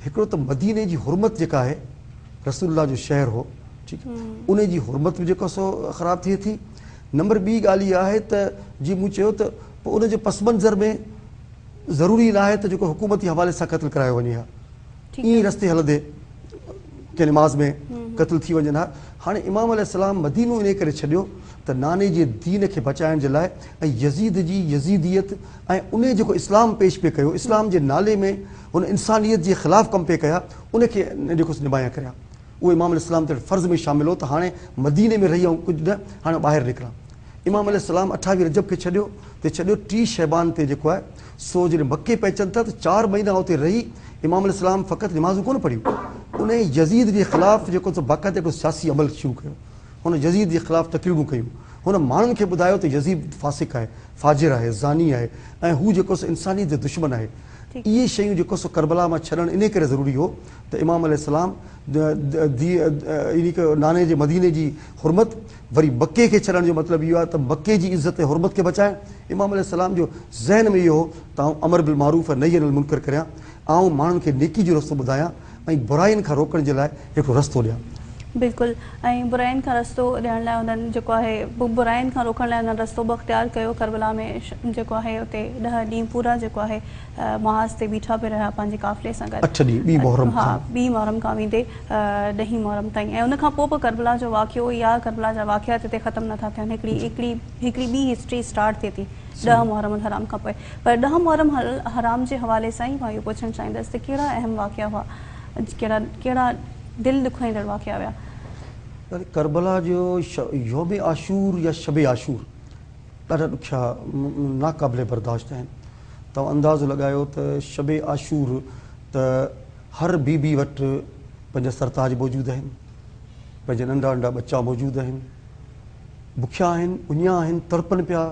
D: हिकिड़ो त मदीने जी हुरमत जेका आहे रसूलुल्लाह जो शहर हो, ठीकु आहे, उन जी हुरमत बि जेको सो ख़राबु थिए थी। नंबर ॿी ॻाल्हि इहा आहे त जीअं मूं चयो त पोइ उनजे पस मंज़र में ज़रूरी न आहे त जेको हुकूमती हवाले सां क़तलु करायो वञे हा, ईअं रस्ते हलंदे कंहिं निमाज़ में क़तलु थी वञनि हा। हाणे इमाम अलैहिस्सलाम मदीनो इन करे छॾियो त नाने जे दीन खे बचाइण जे लाइ ऐं यज़ीद जी यज़ीदियत ऐं उन जेको इस्लाम पेश पिए कयो, इस्लाम जे नाले में हुन इंसानियत जे ख़िलाफ़ु कमु पिए कया, उनखे जेको निभाया करिया, उहो इमाम अलैहिस्सलाम ते फ़र्ज़ में शामिल हो त हाणे मदीने में रही ऐं कुझु न हाणे ॿाहिरि निकिरां। इमाम अलैहिस्सलाम 28 रजब खे छॾियो 3 शहबान ते जेको आहे सो जॾहिं मके पहुचनि था त 4 महीना उते रही इमाम अलैहिस्सलाम फ़क़ति निमाज़ूं कोन पढ़ियूं, उन यज़ीद जे ख़िलाफ़ु जेको बाक़ाइदा हिकिड़ो सियासी अमल शुरू कयो, हुन यज़ीद जे ख़िलाफ़ु तक़रीरूं कयूं, हुन माण्हुनि खे ॿुधायो त यज़ीद फासिक आहे, फाजिर आहे, ज़ानी आहे ऐं हू जेको सो इंसानियत जो दुश्मन आहे। इहे शयूं जेको सो करबला मां छॾणु इन करे ज़रूरी हो त इमाम अलैहिस्सलाम नाने जे मदीने जी हुरमत, वरी मके खे छॾण जो मतिलबु इहो आहे त मके जी इज़त ऐं हुरमत खे बचाइणु। इमाम अलैहिस्सलाम जो ज़हन में इहो हो त आउं अमर बिल मारूफ़ ऐं नही अनिल मुनकर करियां, आउं माण्हुनि खे नेकी जो रस्तो ॿुधायां ऐं बुराइनि खां रोकण जे लाइ हिकिड़ो रस्तो ॾियां।
C: बिल्कुलु, ऐं बुराइनि खां रस्तो ॾियण लाइ उन्हनि जेको आहे बुराइनि खां रोकण लाइ उन्हनि रस्तो बि अख़्तियार कयो। करबला में जेको आहे उते 10 ॾींहं पूरा जेको आहे महाज़ ते बीठा पिया रहिया पंहिंजे काफ़िले सां गॾु,
D: 8 ॾींहं, ॿी
C: मुहर्रम खां वेंदे 10 मुहर्रम ताईं, ऐं उनखां पोइ बि करबला जो वाक़ियो या करबला जा वाक़िया हिते ख़तमु नथा थियनि। हिकिड़ी ॿी हिस्ट्री स्टार्ट थिए थी 10 मुहर्रम हराम खां पोइ, पर 10 मुहर्रम हराम जे हवाले सां ई मां इहो पुछणु चाहींदसि त कहिड़ा अहम वाक़िया हुआ, कहिड़ा दिलि ॾुखाईंदड़ वाक़िया हुआ?
D: करबला जो यौम आशूर या शब आशूर ॾाढा ॾुखिया नाक़ाबिले बर्दाश्त आहिनि। तव्हां अंदाज़ो लॻायो त शब आशूर त हर बीबी वटि पंहिंजा सरताज मौजूदु आहिनि, पंहिंजा नंढा नंढा बच्चा मौजूदु आहिनि, बुखिया आहिनि, उञा आहिनि, तड़पनि पिया,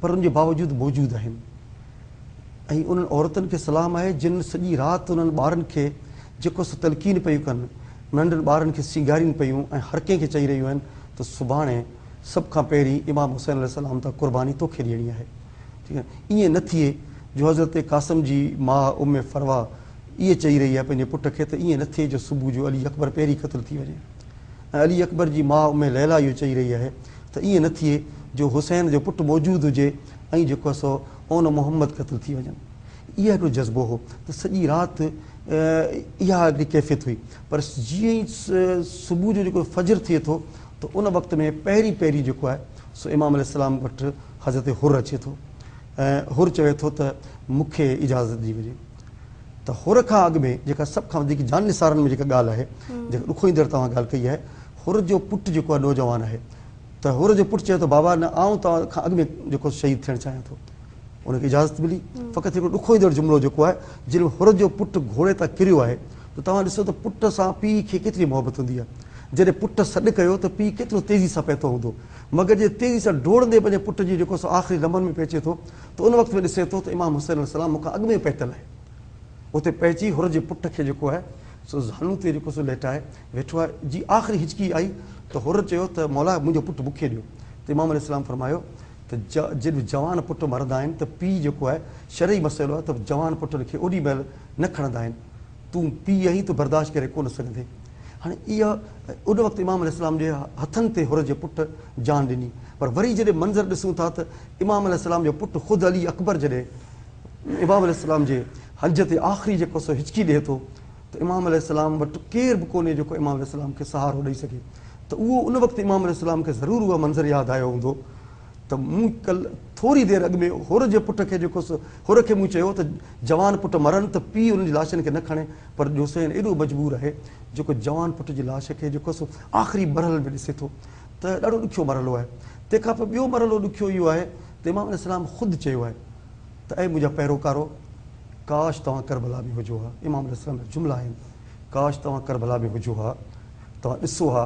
D: पर उनजे बावजूदि मौजूदु आहिनि। ऐं उन्हनि औरतुनि खे सलाम आहे जिन सॼी राति उन्हनि ॿारनि खे जेको सो तलक़ीन पियूं कनि, नंढनि ॿारनि खे सींगारीनि पियूं ऐं हर कंहिंखे चई रहियूं आहिनि त सुभाणे सभ खां पहिरीं इमाम हुसैन अलैहिस्सलाम तां क़ुर्बानी तोखे ॾियणी आहे। ठीकु आहे, ईअं न थिए जो हज़रत कासिम जी माउ उम्मे फरवा इहे चई रही आहे पंहिंजे पुट खे त ईअं न थिए जो सुबुह जो अली अकबर पहिरीं क़तलु थी वञे, ऐं अली अकबर जी माउ उम्मे लैला इहो चई रही आहे त ईअं न थिए जो हुसैन जो पुटु मौजूदु हुजे ऐं जेको सो ओन मोहम्मद क़तलु थी वञनि। इहा हिकिड़ो जज़्बो हो त सॼी राति इहा हिकिड़ी कैफ़ियत हुई। पर जीअं ई सुबुह जो जेको फजर थिए थो त उन वक़्त में पहिरीं पहिरीं जेको आहे सो इमाम अलैहिस्सलाम वटि हज़रत हुर अचे थो ऐं हुर चवे थो त मूंखे इजाज़त ॾी वञे। त हुर खां अॻु में जेका सभ खां वधीक जान निसारनि में जेका ॻाल्हि आहे, जेका ॾुखोईंदड़ तव्हां ॻाल्हि कई आहे, हुर जो पुटु जेको आहे नौजवान आहे, त हुर जो पुटु चए थो बाबा न आउं तव्हां खां अॻु में जेको शहीद थियणु चाहियां थो। उनखे इजाज़त मिली। फ़क़ति हिकिड़ो ॾुखोईंदड़ जुमिलो जेको आहे, जिन हुर जो पुटु घोड़े तां किरियो आहे त तव्हां ॾिसो त पुट सां पीउ खे केतिरी मोहबत हूंदी आहे। जॾहिं पुटु सॾु कयो त पीउ केतिरो तेज़ी सां पहुतो हूंदो, मगर जे तेज़ी सां डोड़ंदे पंहिंजे पुट जी जेको सो आख़िरी लम्हनि में पहुचे थो त उन वक़्त में ॾिसे थो त इमाम हुसैन अलैहिस्सलाम मूंखां अॻु में पहुतल आहे। उते पहुची हुर जे पुट खे जेको आहे सो ज़ानू ते जेको सो लेटाए वेठो आहे। जी आख़िरी हिचकी आई त हुर चयो त मौला मुंहिंजो पुटु मूंखे ॾियो। त इमाम अलैहिस्सलाम फरमायो त जॾहिं जवान पुट मरंदा आहिनि त पीउ जेको आहे शरई मसइलो आहे त जवान पुटनि खे ओॾी महिल न खणंदा आहिनि, तूं पीउ आहीं तूं बर्दाश्त करे कोन सघंदे। हाणे इहा उन वक़्तु इमाम अलैहिस्सलाम जे हथनि ते हुर जे पुटु जान ॾिनी। पर वरी जॾहिं मंज़र ॾिसूं था त इमाम अलैहिस्सलाम जो पुटु ख़ुदि अली अकबर जॾहिं इमाम अलैहिस्सलाम जे हज ते आख़िरी जेको सो हिचकी ॾिए थो त इमाम अलैहिस्सलाम वटि केर बि कोन्हे जेको इमाम अलैहिस्सलाम खे सहारो ॾेई सघे। त उहो उन वक़्तु इमाम अलैहिस्सलाम खे ज़रूरु उहा मंज़र यादि आयो हूंदो त मूं कल्ह थोरी देरि अॻु में हुर जे पुट खे जेको सो हुर खे मूं चयो त जवान पुटु मरनि त पीउ उन्हनि जी लाशनि खे न खणे, पर हुसैन एॾो मजबूर आहे जेको जवान पुट जी लाश खे जेको सो आख़िरी मरहल में ॾिसे थो त ॾाढो ॾुखियो मरहलो आहे। तंहिंखां पोइ ॿियो मरहलो ॾुखियो इहो आहे त इमाम अलैहिस्सलाम ख़ुदि चयो आहे त ऐं मुंहिंजा पैरोकारो काश तव्हां करबला में हुजो हा। इमाम अलैहिस्सलाम जा जुमिला आहिनि, काश तव्हां करबला में हुजो हा, तव्हां ॾिसो हा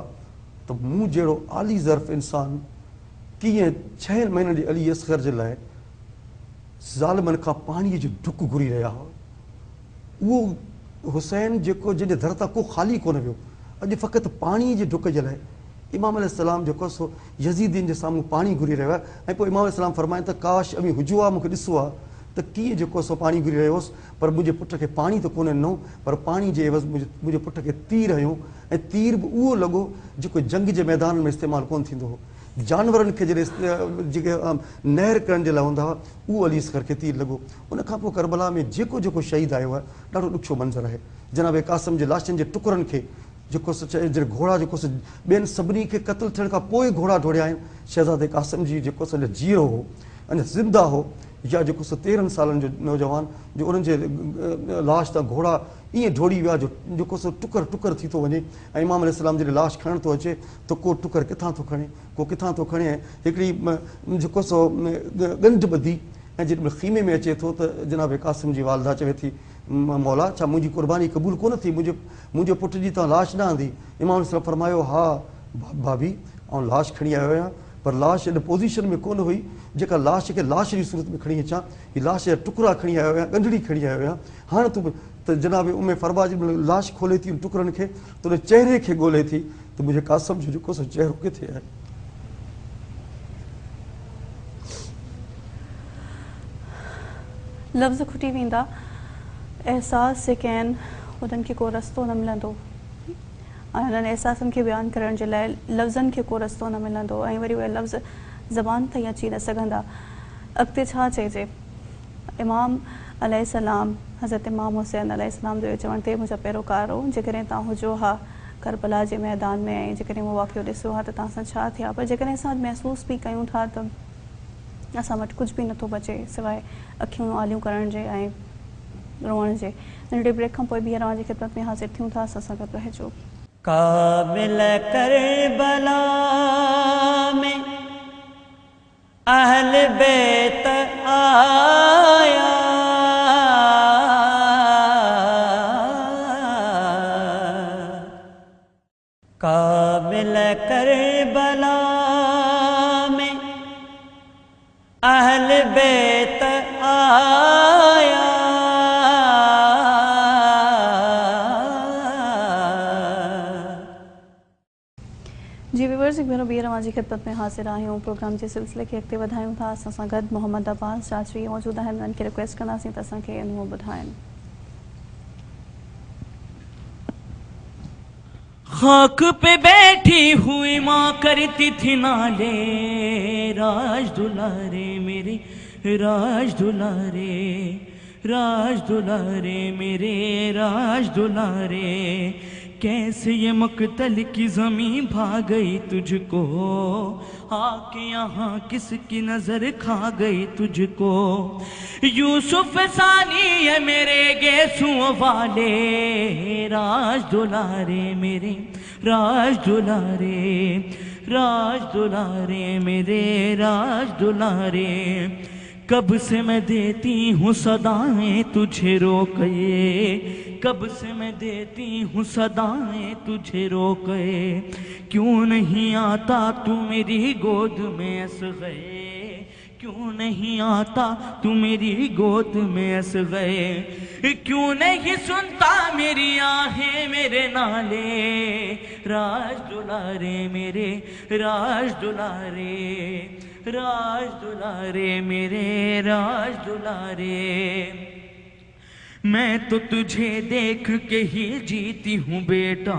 D: त मूं जहिड़ो आली ज़र्फ़ इंसानु कीअं 6 महीननि जे अली असग़र जे लाइ ज़ालिमनि खां पाणीअ जो ढुक घुरी रहिया हुआ। उहो हुसैन जेको जंहिंजे दर तां को ख़ाली कोन वियो, अॼु फ़क़ति पाणीअ जे ढुक जे लाइ इमाम अलैहिस्सलाम जेको सो यज़ीदीन जे साम्हूं पाणी घुरी रहियो आहे। ऐं पोइ इमाम अलैहिस्सलाम फरमाइनि त काश अमी हुजो आहे, मूंखे ॾिसो आहे त कीअं जेको सो पाणी घुरी रहियो हुउसि, पर मुंहिंजे पुट खे पाणी त कोन ॾिनो, पर पाणी जे एवज़ मुंहिंजे पुट खे तीर हयो, ऐं तीर बि उहो लॻो जेको जंग जे मैदान में इस्तेमालु कोन थींदो हो। जानवरनि खे जॾहिं जेके नहर करण जे लाइ हूंदा हुआ उहो अली असग़र खे तीर लॻो। उनखां पोइ करबला में जेको जेको शहीद आयो आहे ॾाढो ॾुखियो मंज़र आहे। जनाब कासिम जे लाशनि जे टुकड़नि खे जेको सो चए जॾहिं घोड़ा जेको सो ॿियनि सभिनी खे क़तलु थियण खां पोइ घोड़ा डोड़िया आहिनि, शहज़ादे कासिम जी जेको सो जीरो हो अञा ज़िंदा हो, या जेको सो 13 सालनि जो नौजवान जो उन्हनि जे लाश तां घोड़ा ईअं डोड़ी विया जो जेको सो टुकर टुकर थी थो वञे। ऐं इमाम अलैहिस्सलाम जॾहिं लाश खणण थो अचे त को टुकर किथां थो खणे, को किथां थो खणे। हिकिड़ी जेको सो ॻंढ ॿधी ऐं जेॾीमहिल खीमे में अचे थो त जनाब कासिम जी वालदा चवे थी मौला छा मुंहिंजी क़ुर्बानी क़बूल कोन थी, मुंहिंजे पुट जी तव्हां लाश न आंदी? इमाम अलैहिस्सलाम फरमायो हा भाभी ऐं लाश खणी आयो आहियां, पर लाश इन पोज़ीशन में कोन हुई जेका लाश खे लाश जी सूरत में खणी अचां। हीअ लाश जा टुकड़ा खणी आयो आहियां, ॻंढड़ी खणी आयो आहियां। हाणे तूं त जनाब उम्मे फरवा जी लाश खोले थी टुकड़नि खे त उन चहिरे खे ॻोल्हे थी त मुंहिंजे कासिम जो जेको सो चहिरो किथे आहे।
C: लफ़्ज़ खुटी वेंदा, एहसास जेके आहिनि उन्हनि खे को रस्तो न मिलंदो, ऐं उन्हनि एहसासनि खे बयानु करण जे लाइ लफ़्ज़नि खे को रस्तो न मिलंदो, ऐं वरी उहे लफ़्ज़ ज़बान ताईं अची न सघंदा। अॻिते छा चइजे? इमाम अलैहिस्सलाम हज़रत इमाम हुसैन अलैहिस्सलाम जो चवण ते मुंहिंजा पैरोकारो जेकॾहिं तव्हां हुजो हा करबला जे मैदान में, ऐं जेकॾहिं उहो वाक़ियो ॾिसो हा त तव्हां सां छा थिया, पर जेकॾहिं असां महसूस बि कयूं था त असां वटि कुझु बि नथो बचे सवाइ अखियूं आलियूं करण जे ऐं रोअण जे। नंढड़े ब्रेक खां पोइ ॿीहर तव्हांजी ख़िदमत में हाज़िर थियूं था, असां सां गॾु रहिजो।
A: काबिल करबला में अहल बैत आया, काबिल करबला में अहल बैत आया,
C: भेरो ॿीहर जी ख़िदमत में हाज़िर आहियूं। प्रोग्राम जे सिलसिले खे अॻिते वधायूं था। असां सां गॾु मोहम्मद अब्बास चाचवी मौजूद आहिनि। उन्हनि खे रिक्वेस्ट कंदासीं त असांखे उहो ॿुधाइनि।
A: खाक पे बैठी हुई माँ करती थी नाले, राज दुलारे मेरे राज दुलारे, राज दुलारे मेरे राज दुलारे, कैसे ये मक्तल की ज़मीं भा गई तुझको, आके यहाँ किसकी नजर खा गई तुझको। यूसुफ सानी है मेरे गेसुओं वाले, राज दुलारे मेरे राज दुलारे, राज दुलारे मेरे राज दुलारे, कब से मैं देती हूँ सदाएं तुझे रोके, कब से मैं देती हूँ सदाएं तुझे रोके, क्यों नहीं आता तू मेरी गोद में असग़े, क्यों नहीं आता तू मेरी गोद में असग़े, क्यों नहीं सुनता मेरी आहें मेरे नाले, राज दुलारे मेरे राज दुलारे, राज दुलारे मेरे राज दुलारे, मैं तो तुझे देख के ही जीती हूँ बेटा,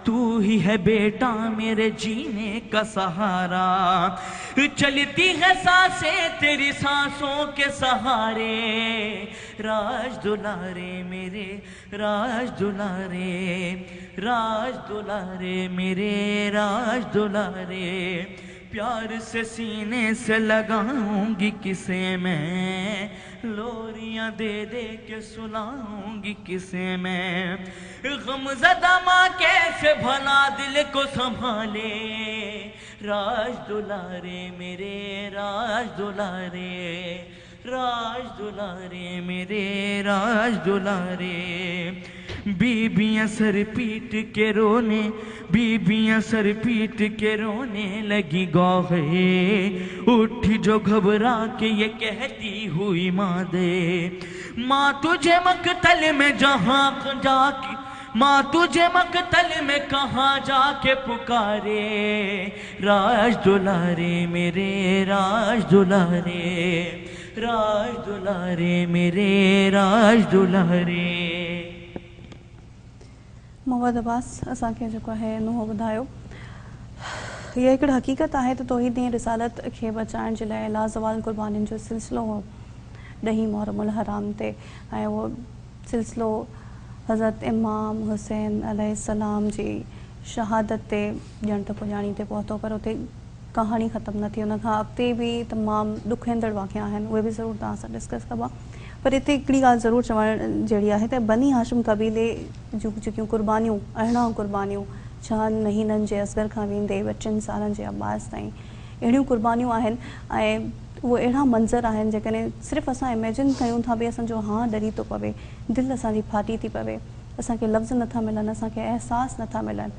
A: तू ही है बेटा मेरे जीने का सहारा, चलती है सांसें तेरी सांसों के सहारे, राज दुलारे मेरे राज दुलारे, राज दुलारे मेरे राज दुलारे, प्यार से सीने से लगाऊंगी किसे मैं, लोरियां दे दे के सुनाऊंगी किसे मैं, गमज़दा माँ कैसे भला दिल को संभाले, राज दुलारे मेरे राज दुलारे, राज दुलारे मेरे राज दुलारे, बीबियाँ सर पीट के रोने, बीबियाँ सर पीट के रोने लगी गौहे, उठी जो घबरा के ये कहती हुई माँ दे, माँ तुझे मक्तल में जहाँ जाके, माँ तुझे मक्तल में कहाँ जाके पुकारे, राज दुलारे मेरे राज दुलारे, राज दुलारे मेरे राज दुलारे।
C: मोहम्मद अब्बास असांखे जेको आहे नुंहुं ॿुधायो, हीअ हिकिड़ी हक़ीक़त आहे त तौहीद ऐं रिसालत खे बचाइण जे लाइ लाज़वाल क़ुर्बानियुनि जो सिलसिलो हो 10 मुहर्रमुल हराम ते, ऐं उहो सिलसिलो हज़रत इमाम हुसैन अलैहिस्सलाम जी शहादत ते ॼण त पुॼाणी ते पहुतो, पर उते कहाणी ख़तमु न थी। उन खां अॻिते बि तमामु ॾुखंदड़ वाक़िया आहिनि, उहे बि ज़रूरु तव्हां सां डिस्कस कबा। पर हिते हिकिड़ी ॻाल्हि ज़रूरु चवणु जहिड़ी आहे त बनी हाशिम कबीले जूं जेकियूं क़ुर्बानियूं, अरिड़हं क़ुर्बानियूं, 6 महीननि जे असगर खां वेंदे 25 सालनि जे अब्बास ताईं, अहिड़ियूं क़ुर्बानियूं आहिनि, ऐं उहे अहिड़ा मंज़र आहिनि जेकॾहिं सिर्फ़ु असां इमेजिन कयूं था बि असांजो हाँ ॾरी थो पवे, दिलि असांजी फाटी थी पवे, असांखे लफ़्ज़ नथा मिलनि, असांखे अहसास नथा मिलनि।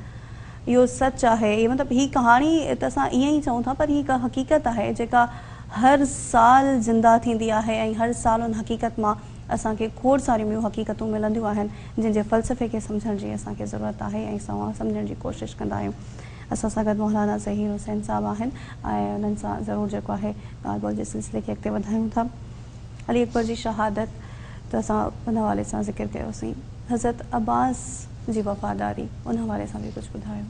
C: इहो सच आहे, इहो मतिलबु हीअ कहाणी त असां ईअं ई चऊं था, पर हीअ हिकु हक़ीक़त आहे जेका हर साल ज़िंदा थींदी आहे, ऐं हर साल उन हक़ीक़त मां असांखे खोड़ सारियूं ॿियूं हक़ीक़तूं मिलंदियूं आहिनि जंहिंजे फ़लसफ़े खे सम्झण जी असांखे ज़रूरत आहे, ऐं असां सम्झण जी कोशिशि कंदा आहियूं। असां सां गॾु मौलाना ज़हीर हुसैन साहब आहिनि, ऐं उन्हनि सां ज़रूरु जेको आहे ॻाल्हि ॿोल जे सिलसिले खे अॻिते वधायूं था। अली अकबर जी शहादत त असां उन हवाले सां ज़िक्र कयोसीं, हज़रत अब्बास जी वफ़ादारी, उन हवाले सां बि कुझु ॿुधायो।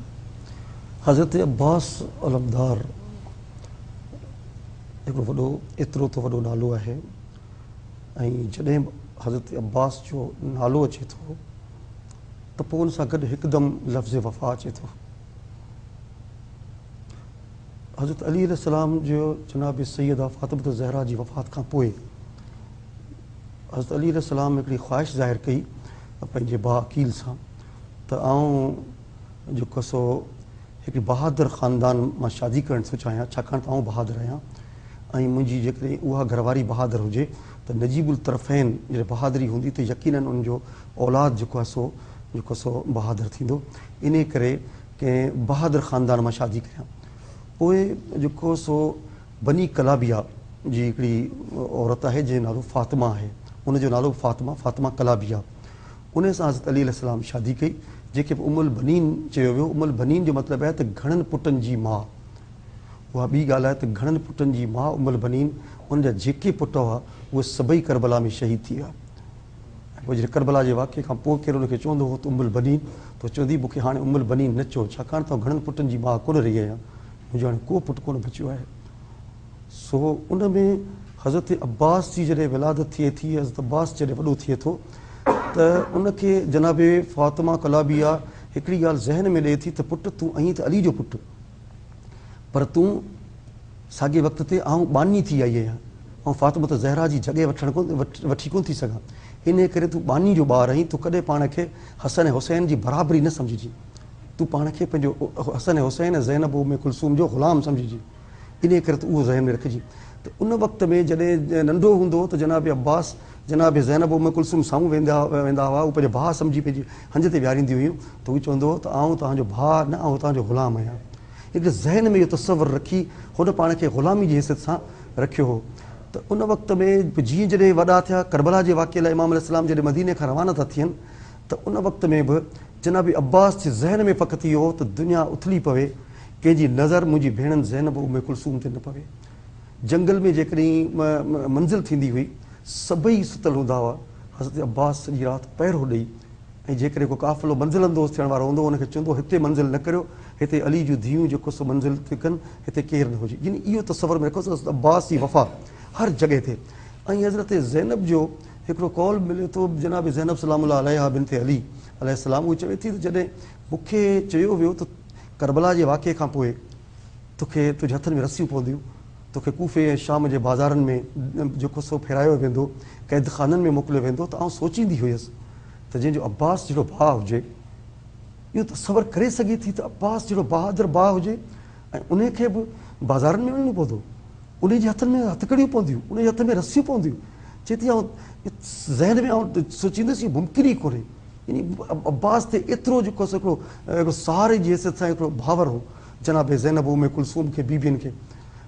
D: हज़रत अब्बास अलमदार हिकिड़ो वॾो एतिरो त वॾो नालो आहे, ऐं जॾहिं हज़रत अब्बास जो नालो अचे थो त पोइ उन सां गॾु हिकदमि लफ़्ज़ वफ़ा अचे थो। हज़रत अली अलैहिस्सलाम जो जनाब सैयदा फ़ातिमा ज़हरा जी वफ़ात खां पोइ हज़रत अली अलैहिस्सलाम हिकिड़ी ख़्वाहिश ज़ाहिर कई पंहिंजे भाउ अकील सां त आउं जेको सो हिकिड़ी बहादुर ख़ानदान मां शादी करणु थो चाहियां, छाकाणि त आउं बहादुर आहियां, ऐं मुंहिंजी जेकॾहिं उहा घरवारी बहादुर हुजे त नजीबुल तरफ़ैन जॾहिं बहादुरी हूंदी त यकीनन उनजो औलाद जेको सो बहादुर थींदो। इन करे कंहिं बहादुर ख़ानदान मां शादी कयां। पोइ जेको सो बनी कलाबिया जी हिकिड़ी औरत आहे जंहिंजो नालो फ़ातिमा आहे, उनजो नालो फ़ातिमा कलाबिया, उन सां हज़रत अली अलैहिस्सलाम शादी कई जेके उमुल बनीन चयो वियो, उमुल बनीन जो मतिलबु आहे त घणनि पुटनि जी माउ। उहा ॿी ॻाल्हि आहे त घणनि पुटनि जी माउ उमुल बनीन, उनजा जेके पुट हुआ उहे सभई करबला में शहीद थी विया। पोइ जॾहिं करबला जे वाक़े खां पोइ केरु हुनखे चवंदो हो त उमुल बनीन, त चवंदी मूंखे हाणे उमुल बनीन न चओ, छाकाणि त घणनि पुटनि जी माउ कोन रही आहियां, मुंहिंजो हाणे को पुटु कोन बचियो आहे। सो उन में हज़रत अब्बास जी जॾहिं विलादत थिए थी, हज़रत अब्बास जॾहिं वॾो थिए थो त उनखे जनाबे फ़ातिमा कलाबिया हिकिड़ी ॻाल्हि ज़हन में ॾिए थी त पुटु तूं आहीं त अली जो पुटु, पर तूं साॻे वक़्त ते आऊं बानी थी आई आहियां ऐं फ़ातिमा त ज़हरा जी जॻह वठी कोन थी सघां, इन करे तूं बानी जो ॿारु आहीं, तूं कॾहिं पाण खे हसन ऐं हुसैन जी बराबरी न सम्झिजी, तूं पाण खे पंहिंजो हसन ऐं हुसैन ऐं ज़ैनब उम्मे कुलसूम जो ग़ुलाम सम्झिजी, इन करे त उहो ज़हन में रखिजी। त उन वक़्त में जॾहिं नंढो हूंदो त जनाब अब्बास जनाब ज़ैनब उम्मे कुलसूम साम्हूं वेंदा हुआ, उहे पंहिंजो भाउ सम्झी पंहिंजी हंज ते विहारींदी हुयूं, त उहो चवंदो हो त आऊं तव्हांजो भाउ न, आऊं तव्हांजो ग़ुलाम आहियां। हिकिड़े ज़हन में इहो तसवर रखी हुन पाण खे ग़ुलामी जी हैसियत सां रखियो हो। त उन वक़्त में जीअं जॾहिं वॾा थिया, करबला जे वाक़े लाइ इमाम अलैहिस्सलाम जॾहिं मदीने खां रवाना था थियनि, त उन वक़्त में बि जनाब अब्बास जे ज़हन में फ़क़ति इहो हो त दुनिया उथली पवे, कंहिंजी नज़र मुंहिंजी भेणनि ज़ैनब उम्मे कुलसूम ते न पवे। जंगल में जेकॾहिं मंज़िल थींदी हुई, सभई सुतल हूंदा हुआ, हज़रत अब्बास सॼी राति पहिरो ॾेई, ऐं जेकॾहिं को काफ़िलो मंज़िल अंदोज़ थियण वारो हूंदो हुनखे चवंदो हिते मंज़िल न करियो, हिते अली जूं धीअरूं जेको सो मंज़िल थी कनि, हिते केरु न हुजे। यानी इहो तसवर में रखोसि हज़रत अब्बास जी वफ़ा हर जॻह ते। ऐं हज़रत ज़ैनब जो हिकिड़ो कौल मिले थो, जनाब ज़ैनब सलामुल्लाह अलैहा बिनते अली अलैहिस्सलाम, उहो चवे थी त जॾहिं मूंखे चयो वियो त करबला जे वाक़े खां पोइ तुंहिंजे हथनि में रसियूं पवंदियूं, तोखे कूफ़े ऐं शाम जे बाज़ारनि में जेको सो फेरायो वेंदो, क़ैद ख़ाननि में मोकिलियो वेंदो, त आउं सोचींदी हुयसि त जंहिंजो अब्बास जहिड़ो भाउ हुजे, इहो तसवर करे सघे थी त अब्बास जहिड़ो बहादुर भाउ हुजे ऐं उनखे बि बाज़ारनि में वञिणो पवंदो, उनजे हथनि में हथकड़ियूं पवंदियूं, उनजे हथ में रसियूं पवंदियूं। चए थी आउं ज़हन में आउं सोचींदुसि इहो मुमकिन ई कोन्हे। यानी अब्बास ते एतिरो जेको सो हिकिड़ो सहारे जी हैसियत सां हिकिड़ो भावर हो जनाब ज़ैनब उम्मे कुलसूम खे, बीबियुनि खे।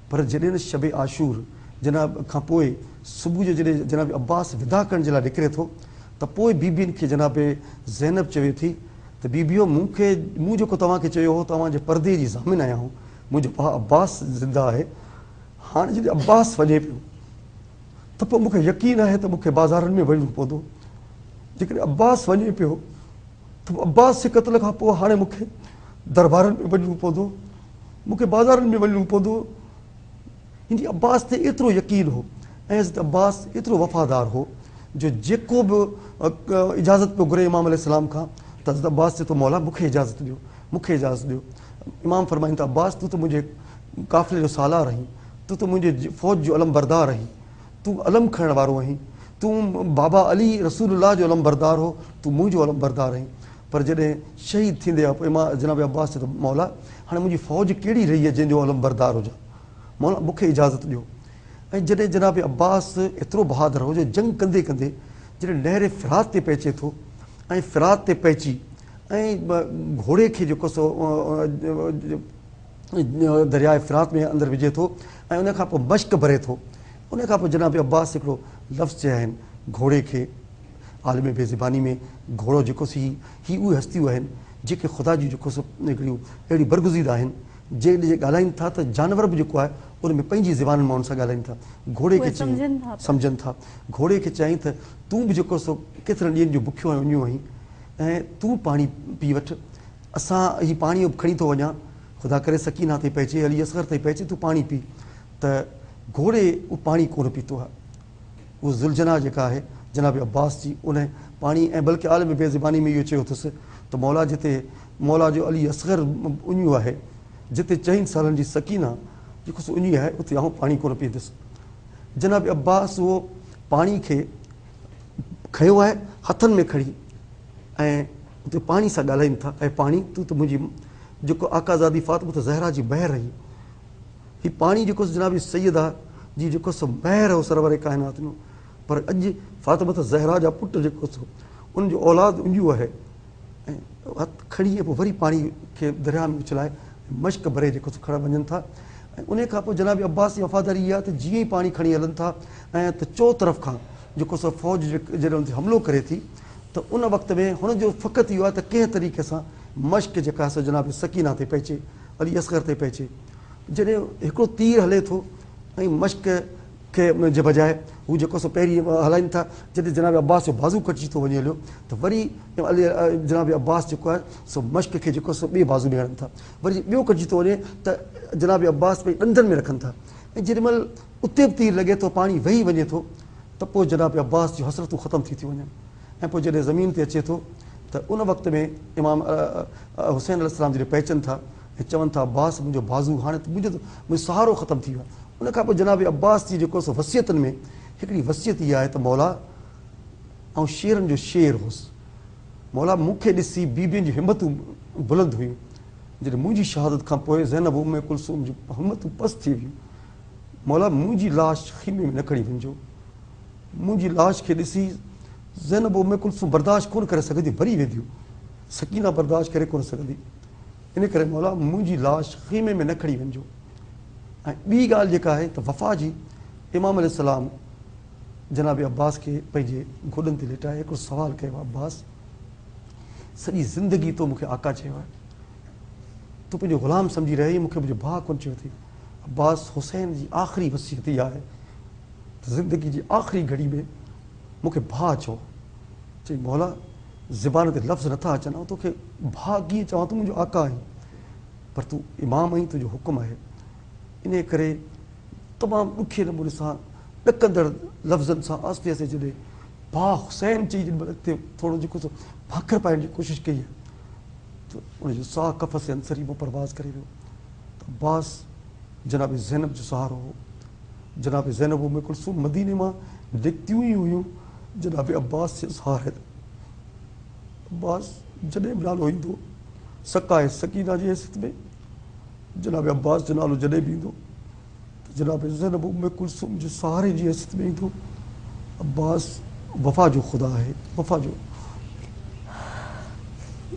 D: पर जॾहिं न शब आशूर जनाब खां पोइ सुबुह जो जॾहिं जनाब अब्बास विदा करण जे लाइ निकिरे थो, त पोइ बीबियुनि खे जनाब ज़ैनब चवे थी त बीबियो मूं जेको तव्हांखे चयो हो, तव्हांजे परदे जी ज़ामिन आहियां हूं, मुंहिंजो भाउ अब्बास ज़िंदा आहे, हाणे जॾहिं अब्बास वञे पियो त पोइ मूंखे यकीन आहे त मूंखे बाज़ारनि में वञिणो पवंदो। जेकॾहिं अब्बास वञे पियो त अब्बास जे क़त्ल खां पोइ हाणे मूंखे दरबारनि में वञिणो पवंदो, मूंखे बाज़ारनि में वञिणो पवंदो। हिन अब्बास ते एतिरो यकीन हो ऐं हज़रत अब्बास एतिरो वफ़ादार हो जो जेको बि इजाज़त पियो घुरे इमाम अलैहिस्सलाम खां, त हज़रत अब्बास चए थो मौला मूंखे इजाज़त ॾियो, मूंखे इजाज़त ॾियो। इमाम फरमाइनि त अब्बास तूं त मुंहिंजे काफ़िले जो सालार आहीं, तूं त मुंहिंजे फ़ौज जो अलम बरदार आहीं, तूं अलम खणण वारो आहीं, तूं बाबा अली रसूलुल्लाह जो अलम बरदार हो, तूं मुंहिंजो अलम बरदार आहीं। पर जॾहिं शहीद थींदे आहे पोइ मां जनाब अब्बास चए थो मौला हाणे मुंहिंजी फ़ौज कहिड़ी रही आहे जंहिंजो अलम बरदार हुजां, मौला मूंखे इजाज़त ॾियो। ऐं जॾहिं जनाब अब्बास एतिरो बहादुर हो जो जंग कंदे कंदे जॾहिं नहर फ़िरात ते पहुचे थो ऐं फ़िरात ते पहुची ऐं घोड़े खे जेको सो दरियाए फ़िरात में अंदरि विझे थो ऐं उन खां पोइ मश्क भरे थो, उन खां पोइ जनाब अब्बास हिकिड़ो लफ़्ज़ चया आहिनि घोड़े खे, आलिम बेज़बानी में घोड़ो जेको सी ही उहे हस्तियूं आहिनि जेके ख़ुदा जी जेको सो हिकिड़ियूं अहिड़ी बरगुज़ीदा आहिनि जे ॻाल्हाइनि था त जानवर बि जेको आहे उन में पंहिंजी ज़बान मां उन सां ॻाल्हाइनि था। घोड़े खे सम्झनि था, घोड़े खे चई त तूं बि जेको सो केतिरनि ॾींहंनि जो बुखियो ऐं उञियूं आहीं ऐं तूं पाणी पी वठि, असां हीउ पाणी खणी थो वञा, ख़ुदा करे सकीना ते पहुचे, अली असगर ते पहुचे, तूं पाणी पी। त घोड़े उहो पाणी कोन पीतो आहे, उहो ज़ुलझना जेका आहे जनाब अब्बास जी उन पाणी ऐं बल्कि आलिम बेज़बानी में इहो चयो अथसि त मौला जिते मौला जो अली असगर उञियूं आहे, जिते 4 सालनि जी सकीना जेको सो उञी आहे उते आउं पाणी कोन पीअंदुसि। जनाब अब्बास उहो पाणी खे खयो आहे हथनि में खणी ऐं उते पाणी सां ॻाल्हाइनि था ऐं पाणी तूं त मुंहिंजी जेको आकाज़ादी फ़ातिमा ज़हरा जी महर रही, हीउ पाणी जेको जनाब सैयदा जी जेको सो महर हो सरवर काइनात में, पर अॼु फ़ातिमा ज़हरा जा पुट जेको सो उनजो औलाद उंजियो आहे ऐं हथ खणी ऐं पोइ वरी पाणी खे दरिया में उछलाए मश्क भरे जेको सो खणणु वञनि था। ऐं उन खां पोइ जनाब अब्बास जी वफ़ादारी इहा त जीअं ई पाणी खणी हलनि था ऐं त चो तरफ़ खां जेको सो फ़ौज जॾहिं उन ते हमिलो करे थी त त उन वक़्त में हुनजो फ़क़ति इहो आहे त कंहिं तरीक़े सां मश्क जेका आहे जनाब सकीना ते पइजे, अली असगर ते पइजे। जॾहिं हिकिड़ो तीर हले थो ऐं मश्क खे जे बजाए हू जेको सो पहिरीं हलाइनि था, जॾहिं जनाब अब्बास जो बाज़ू कटिजी थो वञे हलियो त वरी जनाब अब्बास जेको आहे सो मश्क खे जेको सो ॿिए बाज़ू में हणनि था, वरी ॿियो कटिजी थो वञे त जनाब अब्बास पंहिंजे ॾंदनि में रखनि था, ऐं जेॾीमहिल उते बि तीर लॻे थो, पाणी वेही वञे थो, त पोइ जनाब अब्बास जूं हसरतूं ख़तमु थी थियूं वञनि। ऐं पोइ जॾहिं ज़मीन ते अचे थो त उन वक़्त में इमाम हुसैन अलैहिस्सलाम जॾहिं पहुचनि था ऐं चवनि था अब्बास मुंहिंजो बाज़ू हाणे त मुंहिंजो सहारो ख़तमु थी वियो आहे। उन खां पोइ जनाब अब्बास जी जेको सो वसियतनि में हिकिड़ी वसियत इहा आहे त मौला ऐं शेरनि जो शेर हुउसि, मौला मूंखे ॾिसी बीबियुनि जूं हिमतूं बुलंद हुयूं, जॾहिं मुंहिंजी शहादत खां पोइ ज़ैनब उम्मे कुलसूम जूं हिमतूं पस्त थी वियूं, मौला मुंहिंजी लाश खीमे में न खणी वञिजो, मुंहिंजी लाश खे ॾिसी ज़ैनब उम्मे कुलसूम बर्दाश्त कोन करे सघंदी, भरी वेंदियूं, सकीना बर्दाश्त करे कोन सघंदी, इन करे मौला मुंहिंजी लाश खीमे में न खणी वञिजो। ऐं ॿी ॻाल्हि जेका आहे त वफ़ा जी इमाम अलैहिस्सलाम जनाब अब्बास खे पंहिंजे गोॾनि ते लेटाए हिकिड़ो सुवालु कयो आहे, अब्बास सॼी ज़िंदगी तो मूंखे आका चयो आहे, तूं पंहिंजो ग़ुलाम सम्झी रही, मूंखे मुंहिंजो भाउ कोन चयो अथई। अब्बास हुसैन जी आख़िरी वसियत इहा आहे त ज़िंदगी जी आख़िरी घड़ी में मूंखे भाउ चओ। चई मौला ज़बान ते लफ़्ज़ नथा अचनि, ऐं तोखे भाउ कीअं चवां, तूं मुंहिंजो आका आहीं, पर तूं इमाम आहीं, तुंहिंजो हुकुम आहे। इन करे तमामु ॾुखे नमूने सां ॾकंदड़ लफ़्ज़नि सां आस्ते आस्ते जॾहिं भाउ हुसैन चई, जेॾीमहिल अॻिते थोरो जेको सो भाखर पाइण जी कोशिशि कई आहे त उनजो साह कफ़ से अंसरी में परवाज़ करे वियो। त अब्बास जनाब ज़ैनब जो सहारो हो, जनाब ज़ैनब उम्मे कुलसूम मदीने मां निकितियूं ई हुयूं जनाब अब्बास जे सहारे। अब्बास जॾहिं बि नालो ईंदो सकाए सकीना जी हैसियत में, जनाब अब्बास जो नालो जॾहिं बि ईंदो त जनाब ज़ैनब उम्मे कुलसूम जे सहारे जी हैसियत में ईंदो। अब्बास वफ़ा जो ख़ुदा आहे, वफ़ा जो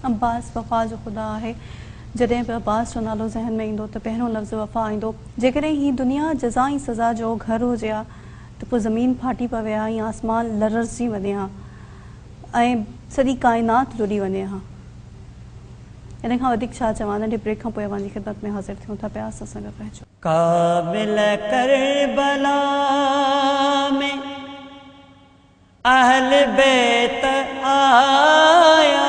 C: अब्बास वफ़ा जो ख़ुदा आहे। जॾहिं बि अब्बास जो नालो ज़हन में ईंदो त पहिरियों लफ़्ज़ वफ़ा ईंदो। जेकॾहिं हीअ दुनिया जज़ा ऐं सज़ा जो घर हुजे हा त पोइ ज़मीन फाटी पवे हा या आसमान लरज़ी वञे हा ऐं सॼी काइनात रुॾी वञे हा। इन खां वधीक छा चवां, नंढे ब्रेक खां पोइ अव्हांजी ख़िदमत में हाज़िर थियूं था पिया, असां सां गॾु रहिजो।
A: काबिल करबला में अहल बैत आया,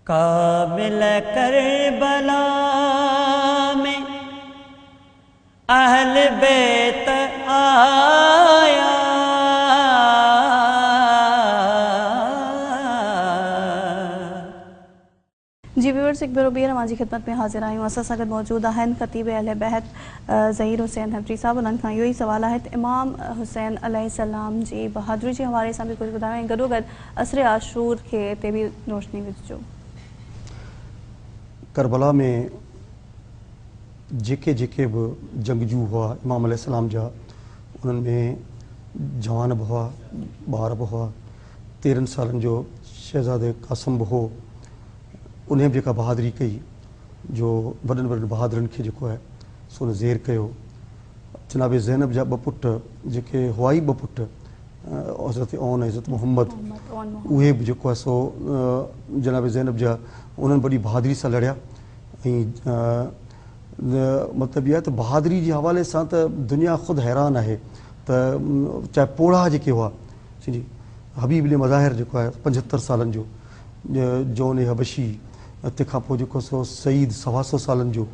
A: काबिल करबला में अहल बैत आया,
C: जी व्यूअर्स, एक बार ॿीहर अव्हांजी ख़िदमत में हाज़िर आहियूं। असां सां गॾु मौजूदु आहिनि ख़तीब अहल बैत ज़हीर हुसैन हबरी साहब। उन्हनि खां इहो ई सुवाल आहे त इमाम हुसैन अलैहिस्सलाम जी बहादुरी जे हवाले सां बि कुझु ॿुधायो ऐं गॾोगॾु असर आशूर खे ते बि रोशनी विझिजो।
D: करबला में जेके जेके बि जंगजू हुआ इमाम अलैहिस्सलाम जा, उन्हनि में जवान बि हुआ, ॿार बि हुआ। 13 सालनि जो शहज़ादे क़ासिम बि हो, उन बि जेका बहादुरी कई, जो वॾनि वॾनि बहादुरनि खे जेको आहे सो उन ज़ेर कयो। जनाब ज़ैनब जा 2 पुट जेके हुआ ई 2 पुट, हज़रत ओन ऐं हज़रत मोहम्मद, उहे बि जेको आहे सो जनाब ज़ैनब जा उन्हनि वॾी बहादुरी सां लड़िया। ऐं मतिलबु इहा त बहादुरी जे हवाले सां त दुनिया ख़ुदि हैरान आहे त चाहे पोड़ा जेके हुआ, जी हबीब इब्न मज़ाहिर जेको आहे 75 सालनि जो, जौन हबशी, तंहिंखां पोइ जेको सो सईद 125 सालनि जो,